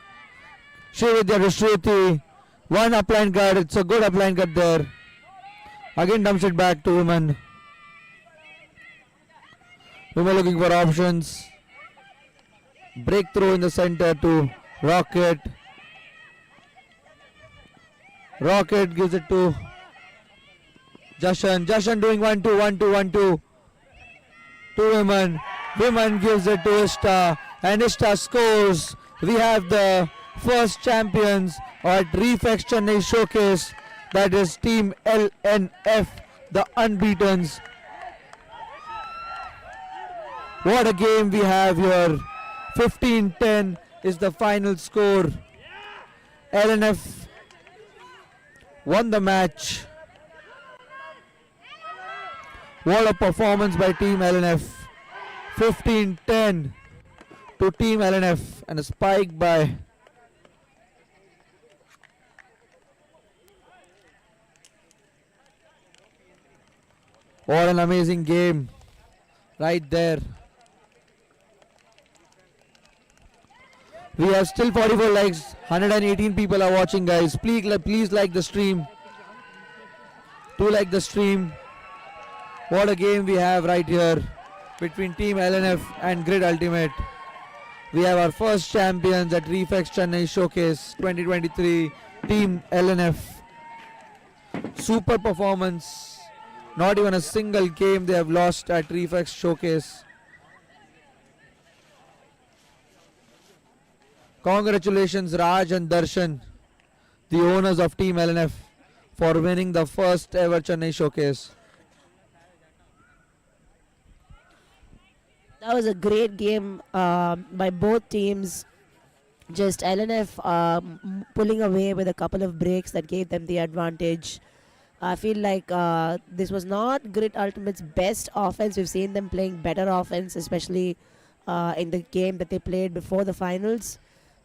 Srividya to Shruti. One upline cut. It's a good upline cut there. Again dumps it back to Viman. Viman looking for options. Breakthrough in the center to Rocket. Rocket gives it to Jashan. Jashan doing 1-2, 1-2, 1-2 to Viman. Viman gives it to Ishta and Ishta scores. We have the first champions at Refex Chennai Showcase. That is Team LNF, the unbeatens. What a game we have here. 15-10 is the final score. LNF won the match. What a performance by Team LNF. 15-10 to Team LNF and a spike by what an amazing game right there. We have still 44 likes, 118 people are watching, guys. Please like the stream. Do like the stream. What a game we have right here between Team LNF and Grid Ultimate. We have our first champions at Refex Chennai Showcase 2023, Team LNF. Super performance. Not even a single game they have lost at Refex Showcase. Congratulations Raj and Darshan, the owners of Team LNF, for winning the first ever Chennai Showcase. That was a great game by both teams. Just LNF pulling away with a couple of breaks that gave them the advantage. I feel like this was not Grid Ultimate's best offense. We've seen them playing better offense, especially in the game that they played before the finals.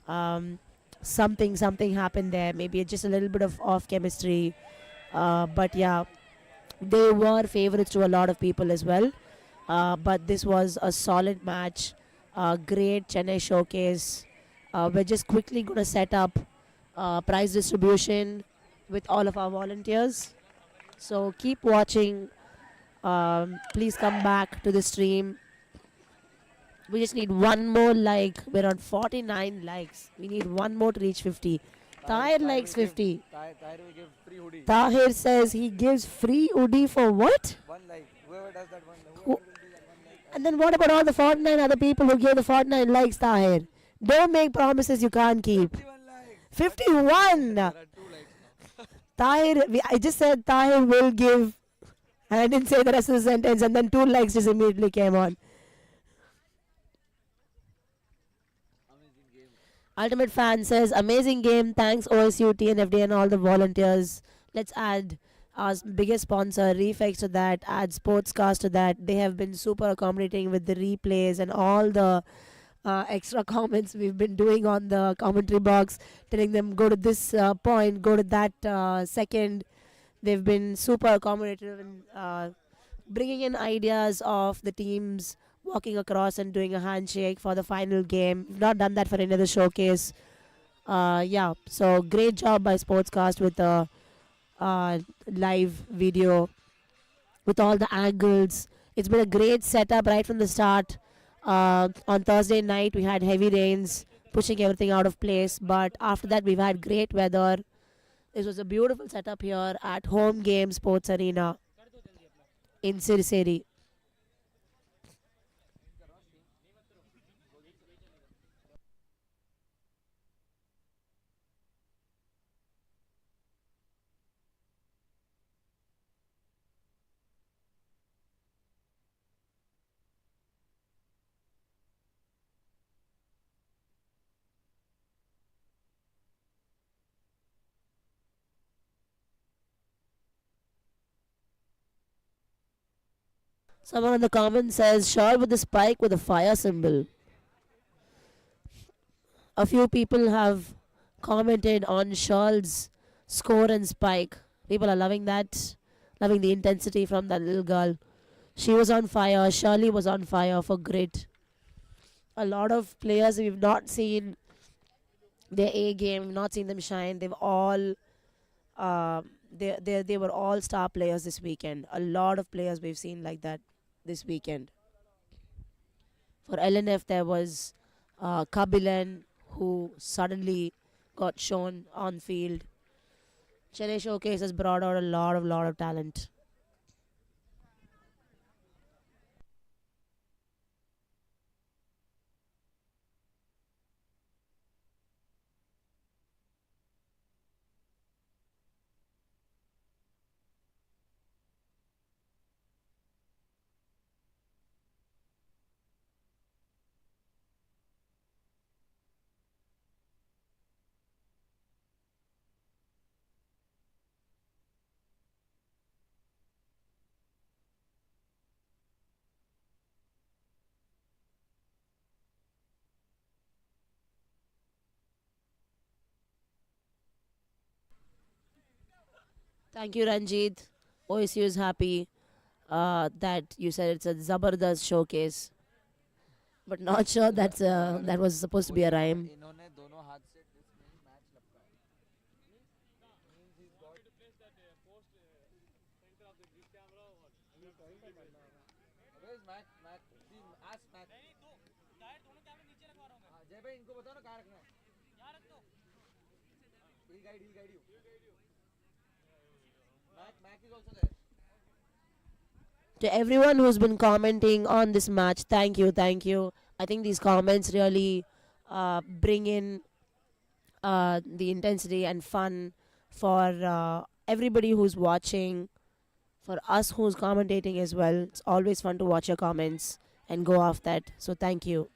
um, something happened there. Maybe just a little bit of off chemistry. But yeah, they were favorites to a lot of people as well. But this was a solid match. Great Chennai showcase. We're just quickly going to set up prize distribution with all of our volunteers. So keep watching. Please come back to the stream. We just need one more like. We're on 49 likes. We need one more to reach 50. Tahir likes 50. Tahir will give free hoodie. Tahir says he gives free hoodie for what? One like. Whoever does that one. Who- And then what about all the 49 other people who gave the 49 likes, Tahir? Don't make promises you can't keep. 51! Tahir, I just said Tahir will give. And I didn't say the rest of the sentence, and then 2 likes just immediately came on. Ultimate Fan says, amazing game. Thanks OSU, TNFD, and all the volunteers. Let's add our biggest sponsor, Refex, to that. Add Sportscast to that. They have been super accommodating with the replays and all the extra comments we've been doing on the commentary box, telling them go to this point, go to that second. They've been super accommodative and bringing in ideas of the teams walking across and doing a handshake for the final game. We've not done that for any other showcase. Yeah, so great job by Sportscast with the live video, with all the angles. It's been a great setup right from the start. On Thursday night, we had heavy rains pushing everything out of place, but after that, we've had great weather. This was a beautiful setup here at Home Game Sports Arena in Siriseri. Someone in the comments says, Shaw with the spike with a fire symbol. A few people have commented on Shaw's score and spike. People are loving that, loving the intensity from that little girl. She was on fire. Shirley was on fire for grit. A lot of players we've not seen their A game, we've not seen them shine. They've all, they were all star players this weekend. A lot of players we've seen like that this weekend. For LNF, there was Kabilan, who suddenly got shown on field. Chennai Showcase has brought out a lot of talent. Thank you, Ranjit. OSU is happy that you said it's a Zabardast showcase, but not sure that was supposed to be a rhyme. To everyone who's been commenting on this match, thank you, thank you. I think these comments really bring in the intensity and fun for everybody who's watching, for us who's commentating as well. It's always fun to watch your comments and go off that. So thank you.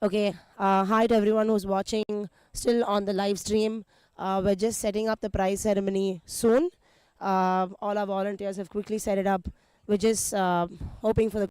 Okay, hi to everyone who's watching still on the live stream. We're just setting up the prize ceremony soon. All our volunteers have quickly set it up. We're just hoping for the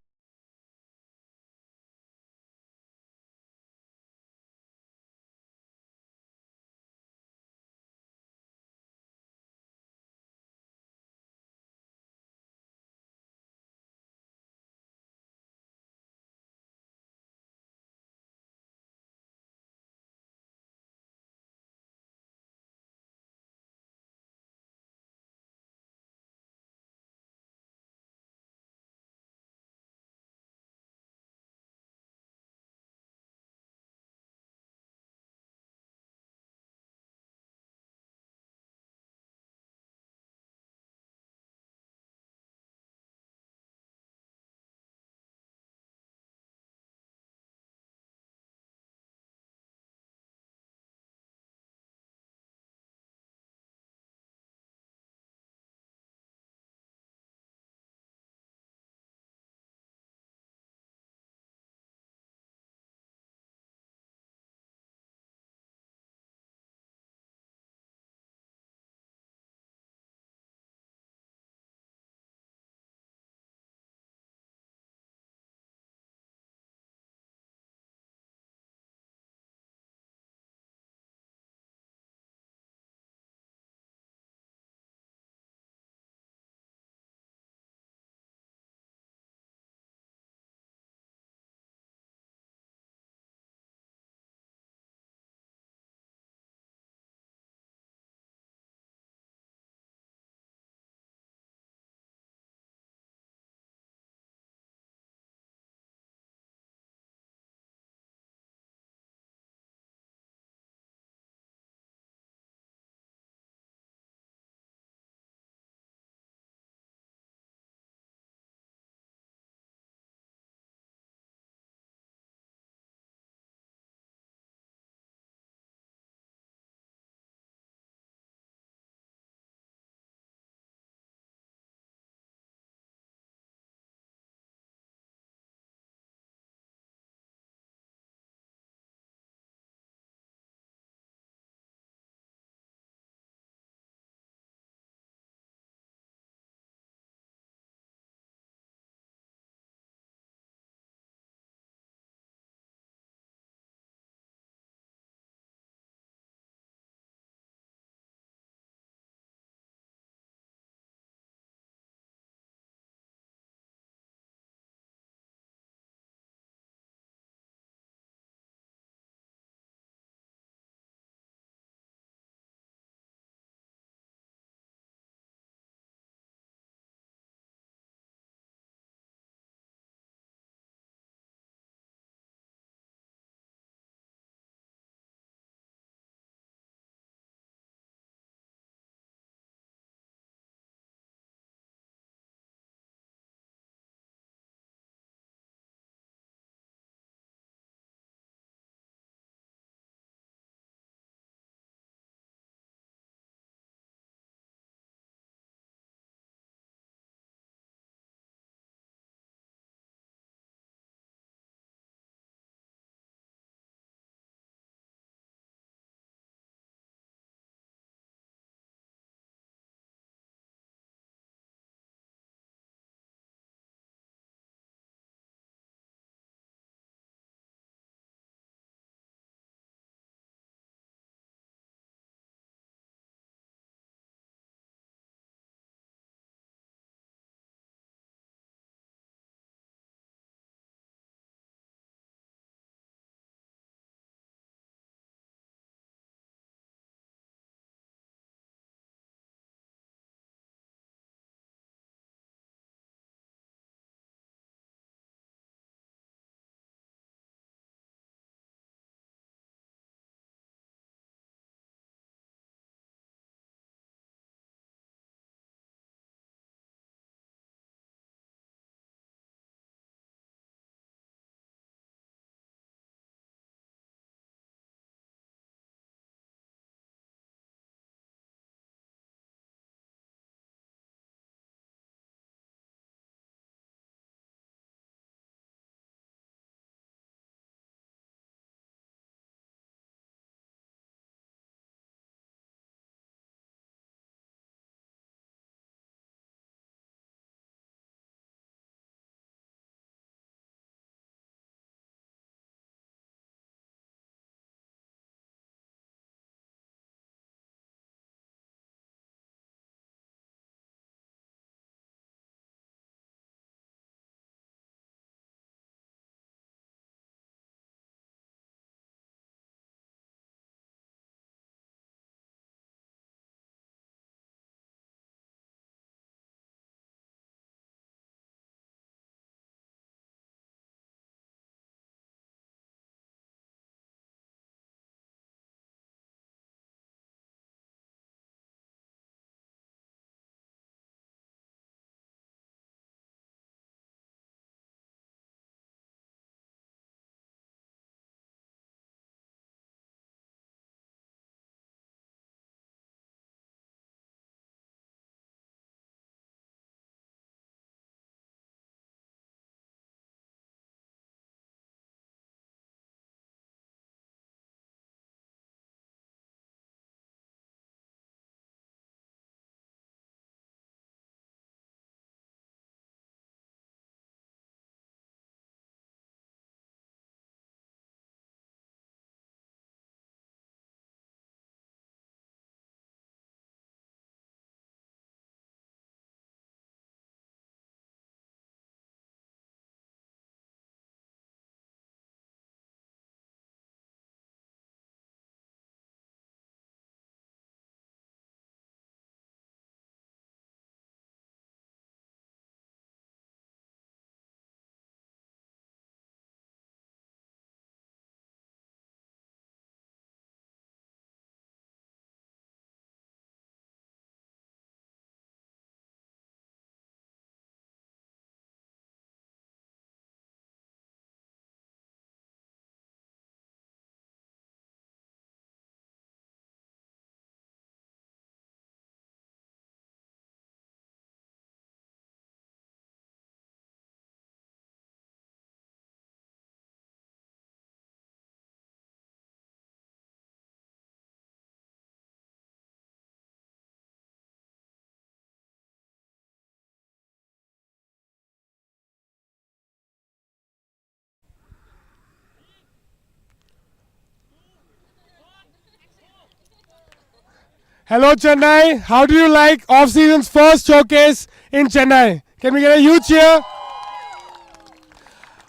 Hello Chennai, how do you like off-season's first showcase in Chennai? Can we get a huge cheer?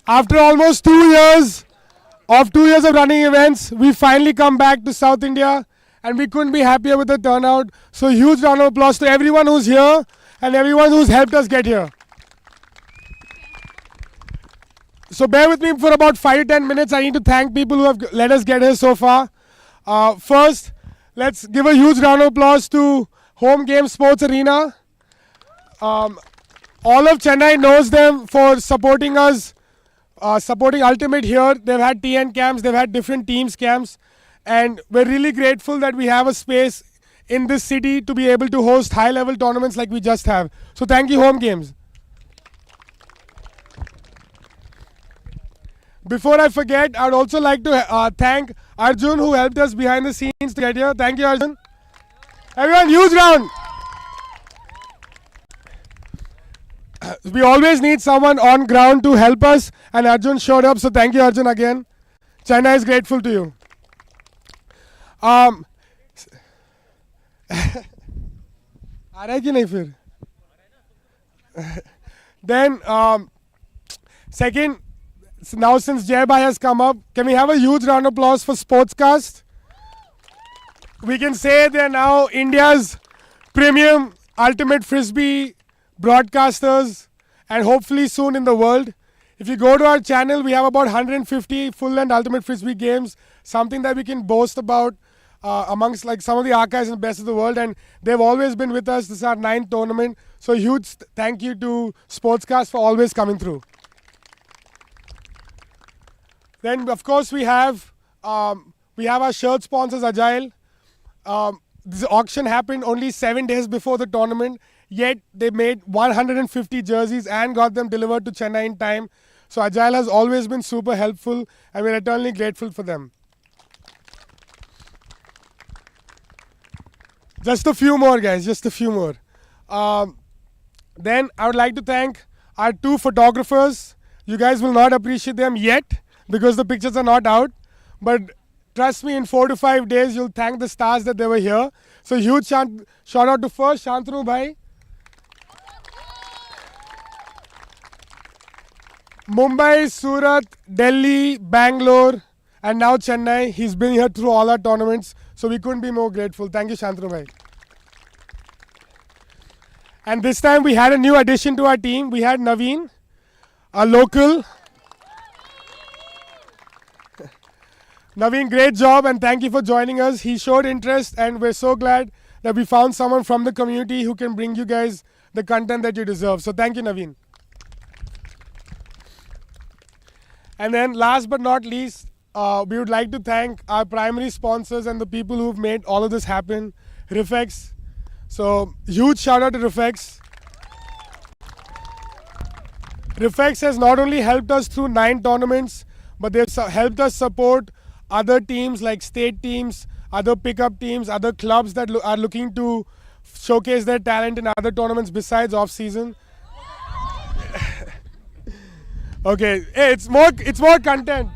After almost 2 years of running events, we finally come back to South India and we couldn't be happier with the turnout. So huge round of applause to everyone who's here and everyone who's helped us get here. So bear with me for about 5 to 10 minutes. I need to thank people who have let us get here so far. First, let's give a huge round of applause to Home Game Sports Arena. All of Chennai knows them for supporting us, supporting Ultimate here. They've had TN camps, they've had different teams camps, and we're really grateful that we have a space in this city to be able to host high-level tournaments like we just have. So thank you, Home Games. Before I forget, I'd also like to thank Arjun who helped us behind the scenes to get here. Thank you, Arjun. Everyone, huge round. We always need someone on ground to help us, and Arjun showed up, so thank you, Arjun, again. Chennai is grateful to you. आ रहा है कि नहीं फिर? Then second, now since Jay Bhai has come up, can we have a huge round of applause for Sportscast? We can say they're now India's premium ultimate frisbee broadcasters and hopefully soon in the world. If you go to our channel, we have about 150 full-length ultimate frisbee games, something that we can boast about amongst like some of the archives and best of the world, and they've always been with us. This is our 9th tournament, so huge thank you to Sportscast for always coming through. Then of course we have our shirt sponsors Agile. This auction happened only 7 days before the tournament, yet they made 150 jerseys and got them delivered to Chennai in time. So Agile has always been super helpful and we're eternally grateful for them. Just a few more, guys, just a few more. Then I would like to thank our 2 photographers. You guys will not appreciate them yet because the pictures are not out. But trust me, in 4 to 5 days, you'll thank the stars that they were here. So huge shout out to first Shantanu Bhai. Mumbai, Surat, Delhi, Bangalore, and now Chennai. He's been here through all our tournaments. So we couldn't be more grateful. Thank you, Shantanu Bhai. And this time we had a new addition to our team. We had Naveen, a local. Naveen, great job and thank you for joining us. He showed interest and we're so glad that we found someone from the community who can bring you guys the content that you deserve. So thank you, Naveen. And then last but not least, we would like to thank our primary sponsors and the people who've made all of this happen, Refex. So huge shout out to Refex. Refex has not only helped us through 9 tournaments, but they've helped us support other teams like state teams, other pickup teams, other clubs that are looking to showcase their talent in other tournaments besides off season. Okay, hey, it's more content.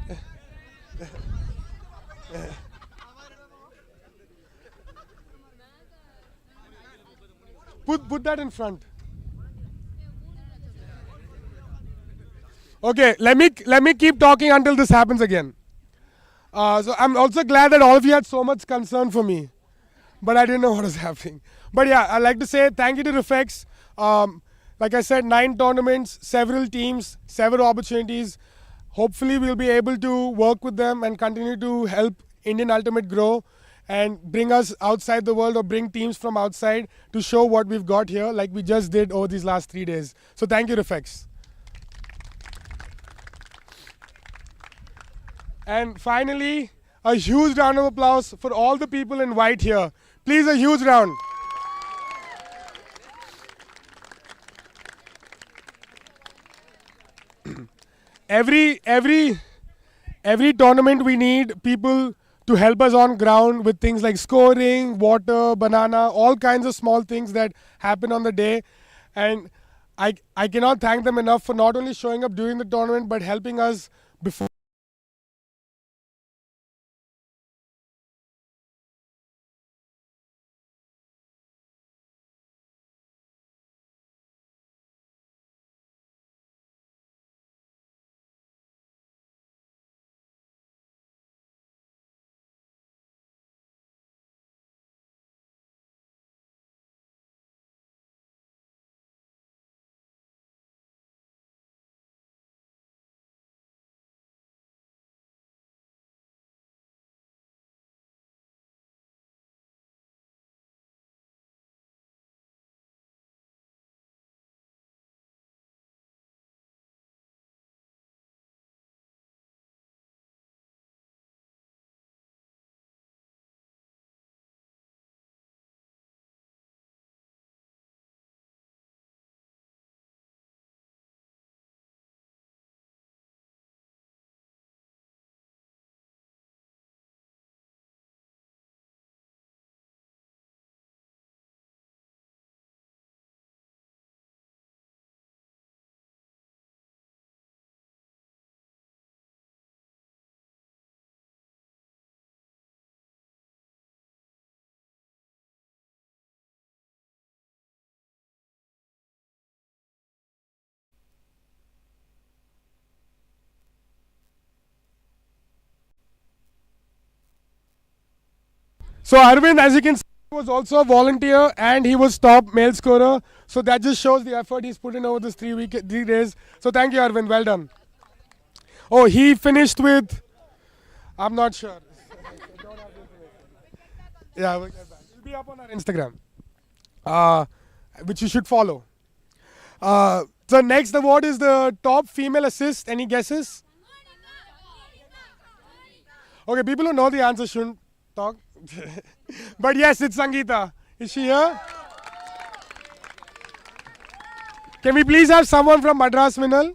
Put that in front. Okay, let me keep talking until this happens again. So I'm also glad that all of you had so much concern for me, but I didn't know what was happening. But yeah, I'd like to say thank you to Refex. Like I said, 9 tournaments, several teams, several opportunities. Hopefully we'll be able to work with them and continue to help Indian Ultimate grow and bring us outside the world or bring teams from outside to show what we've got here like we just did over these last 3 days. So thank you, Refex. And finally, a huge round of applause for all the people in white here. Please, a huge round. Every tournament we need people to help us on ground with things like scoring, water, banana, all kinds of small things that happen on the day. And I cannot thank them enough for not only showing up during the tournament but helping us before. So Arvind, as you can see, was also a volunteer and he was top male scorer. So that just shows the effort he's put in over this 3 days. So thank you, Arvind. Well done. Oh, he finished with, I'm not sure. Yeah, we'll get back. It'll be up on our Instagram, which you should follow. The next award is the top female assist. Any guesses? Okay, people who know the answer shouldn't talk. But yes, it's Sangeeta. Is she here? Can we please have someone from Madras Minal?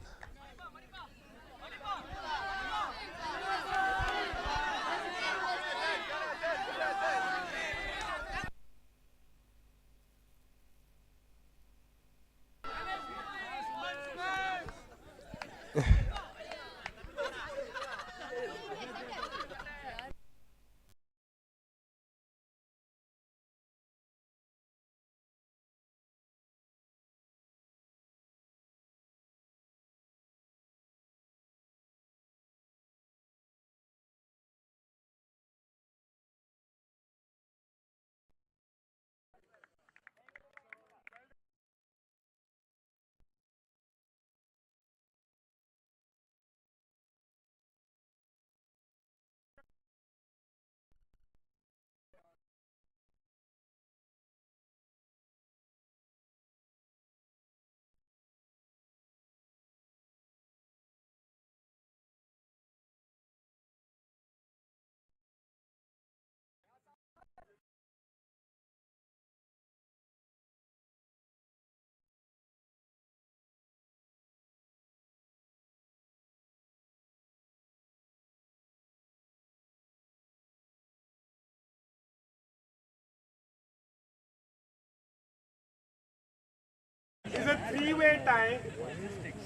It's a three-way tie,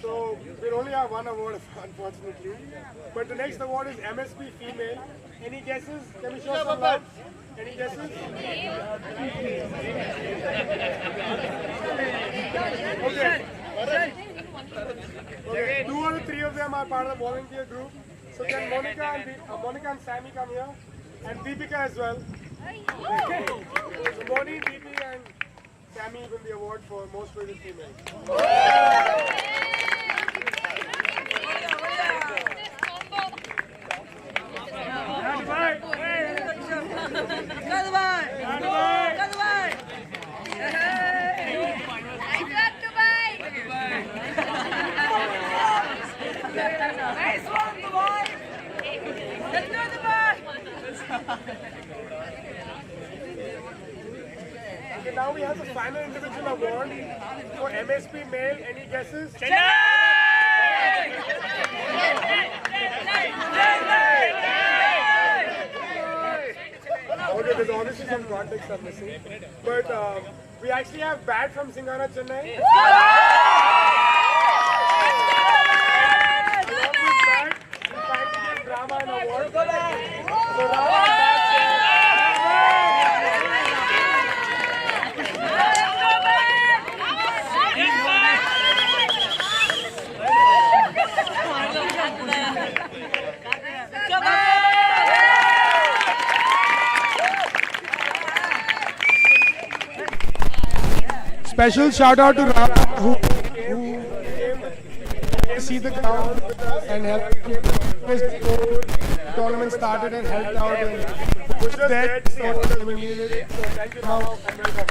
so we'll only have one award, unfortunately. But the next award is MSP Female. Any guesses? Can we show some love? Any guesses? Okay. Okay. 2 or 3 of them are part of the volunteer group. So can Monica and Sammy come here? And Deepika as well. So Moni, Deepika and Sammy win the award for most rated female. Nice one, Dubai! Let's go, Dubai! Okay, now we have the final individual award for MSP male. Any guesses? Okay, there's obviously some context I'm missing. But we actually have Bat from Singana Chennai. Along with Bat, we finally get Rama an award. So Rama and Bat special shout out to Ram who came to see the ground and helped the tournament started and helped out and pushed that so we needed it. So thank you Ram and welcome.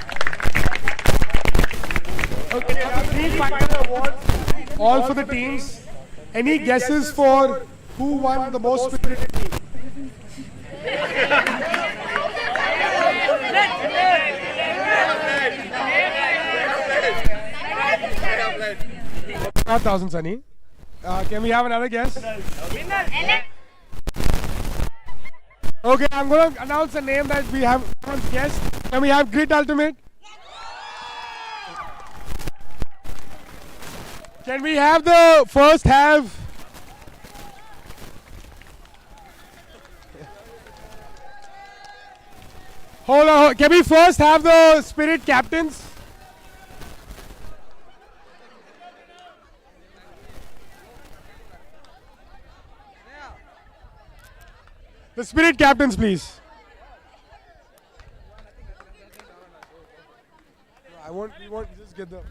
Okay, now 3 final awards, all for the teams. Any guesses for who won the most spirited team? Not 1,000, Sunny. Can we have another guess? Okay, I'm going to announce a name that we have guessed. Can we have Grit Ultimate? Can we have the first have? Hold on. Can we first have the Spirit Captains? The Spirit Captains, please. Let's get them.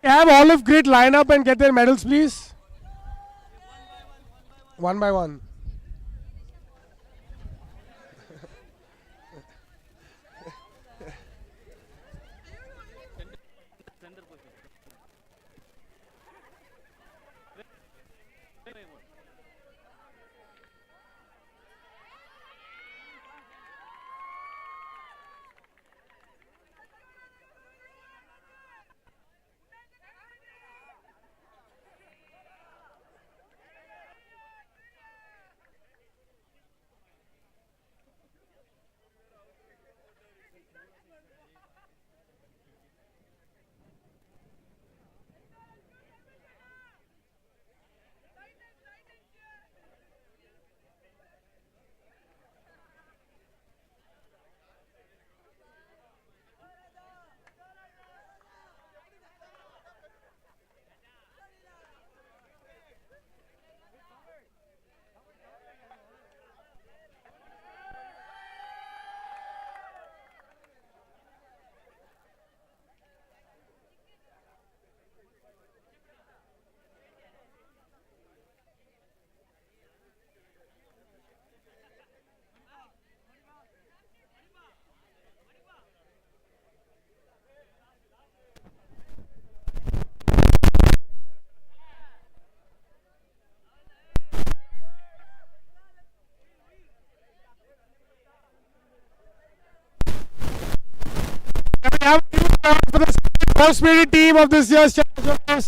Have Olive Grid line up and get their medals, please. One by one. Can we have a huge round for the most spirited team of this year's Challenge?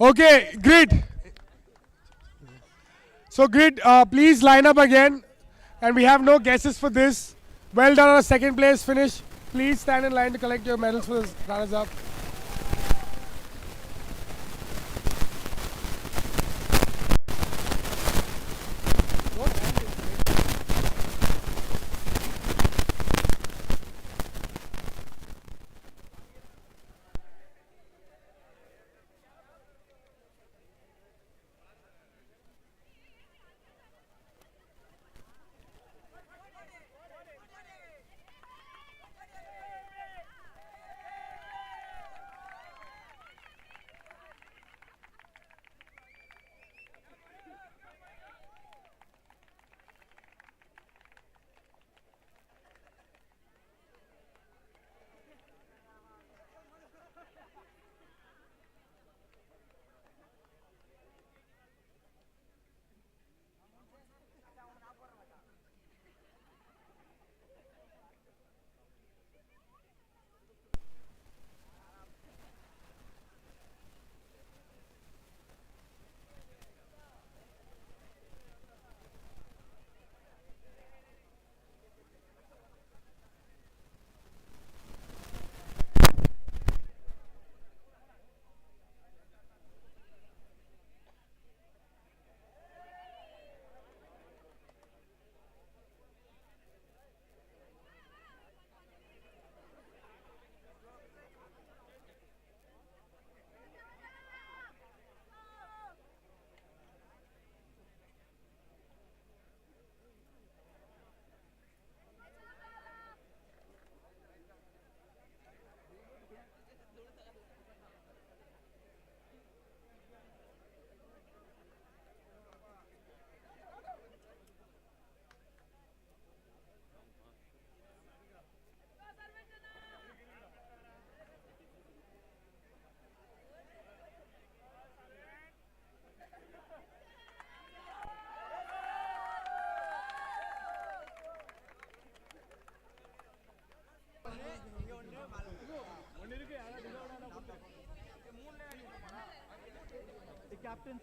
Okay, Grid. So Grid, please line up again. And we have no guesses for this. Well done on a second place finish. Please stand in line to collect your medals for the runners up.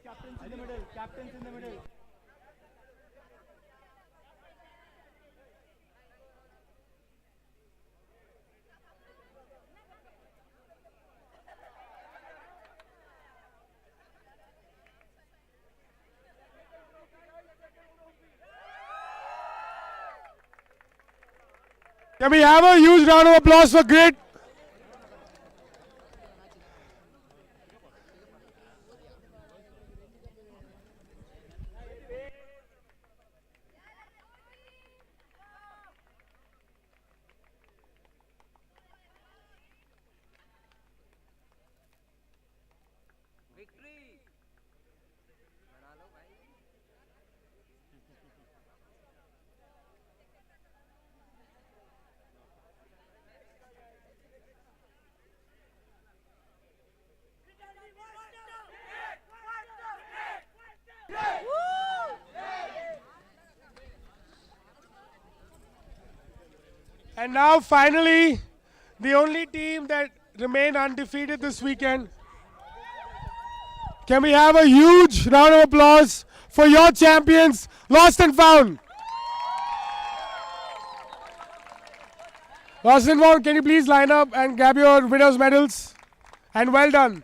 Captains in the middle. Captains in the middle. Can we have a huge round of applause for Grit? And now finally, the only team that remain undefeated this weekend. Can we have a huge round of applause for your champions, Lost and Found? Lost and Found, can you please line up and grab your winners' medals? And well done.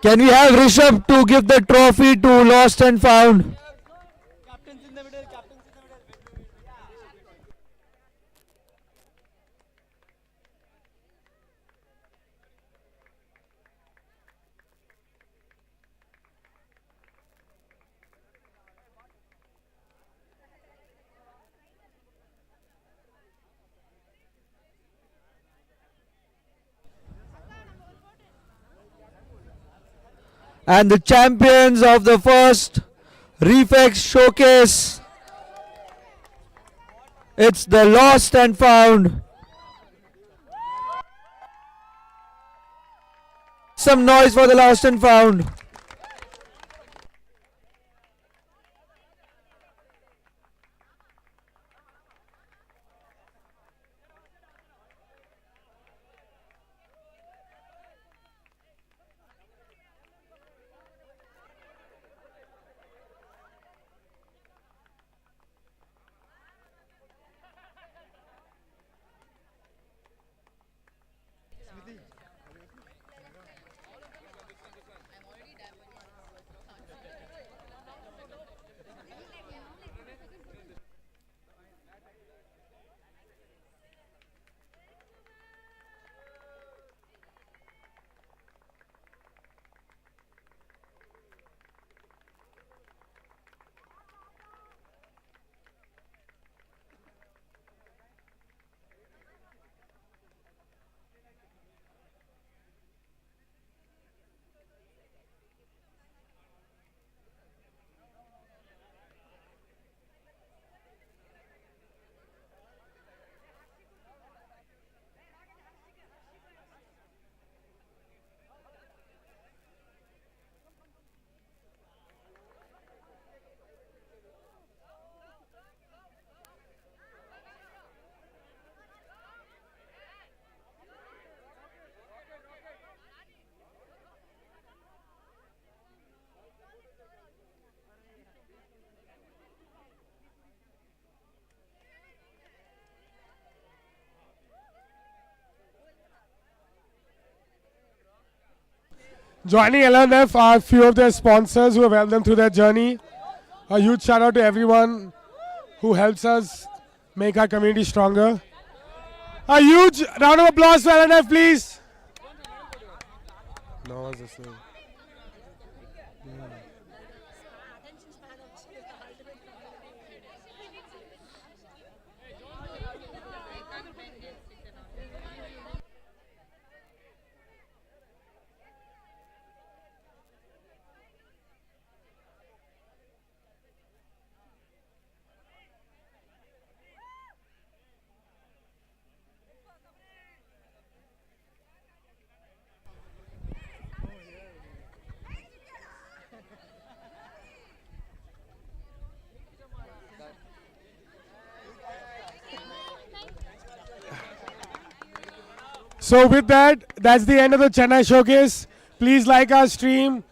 Can we have Rishabh to give the trophy to Lost and Found? Captains in the middle. Captains in the middle. And the champions of the first Refex Showcase, it's the Lost and Found. Some noise for the Lost and Found. Joining LNF are a few of their sponsors who have helped them through their journey. A huge shout out to everyone who helps us make our community stronger. A huge round of applause for LNF, please. No one's listening. So with that, that's the end of the Chennai Showcase. Please like our stream,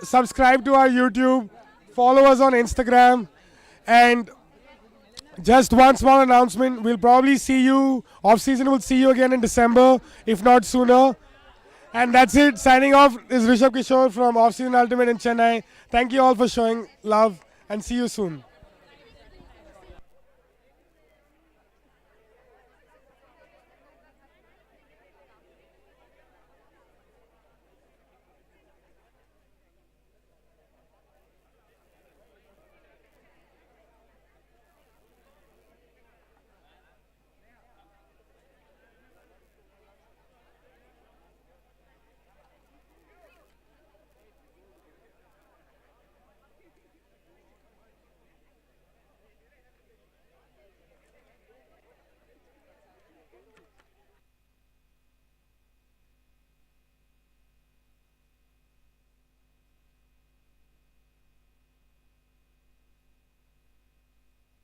subscribe to our YouTube, follow us on Instagram, and just one small announcement, we'll probably see you, off-season we'll see you again in December, if not sooner. And that's it, signing off is Rishabh Kishore from Off-Season Ultimate in Chennai. Thank you all for showing love and see you soon.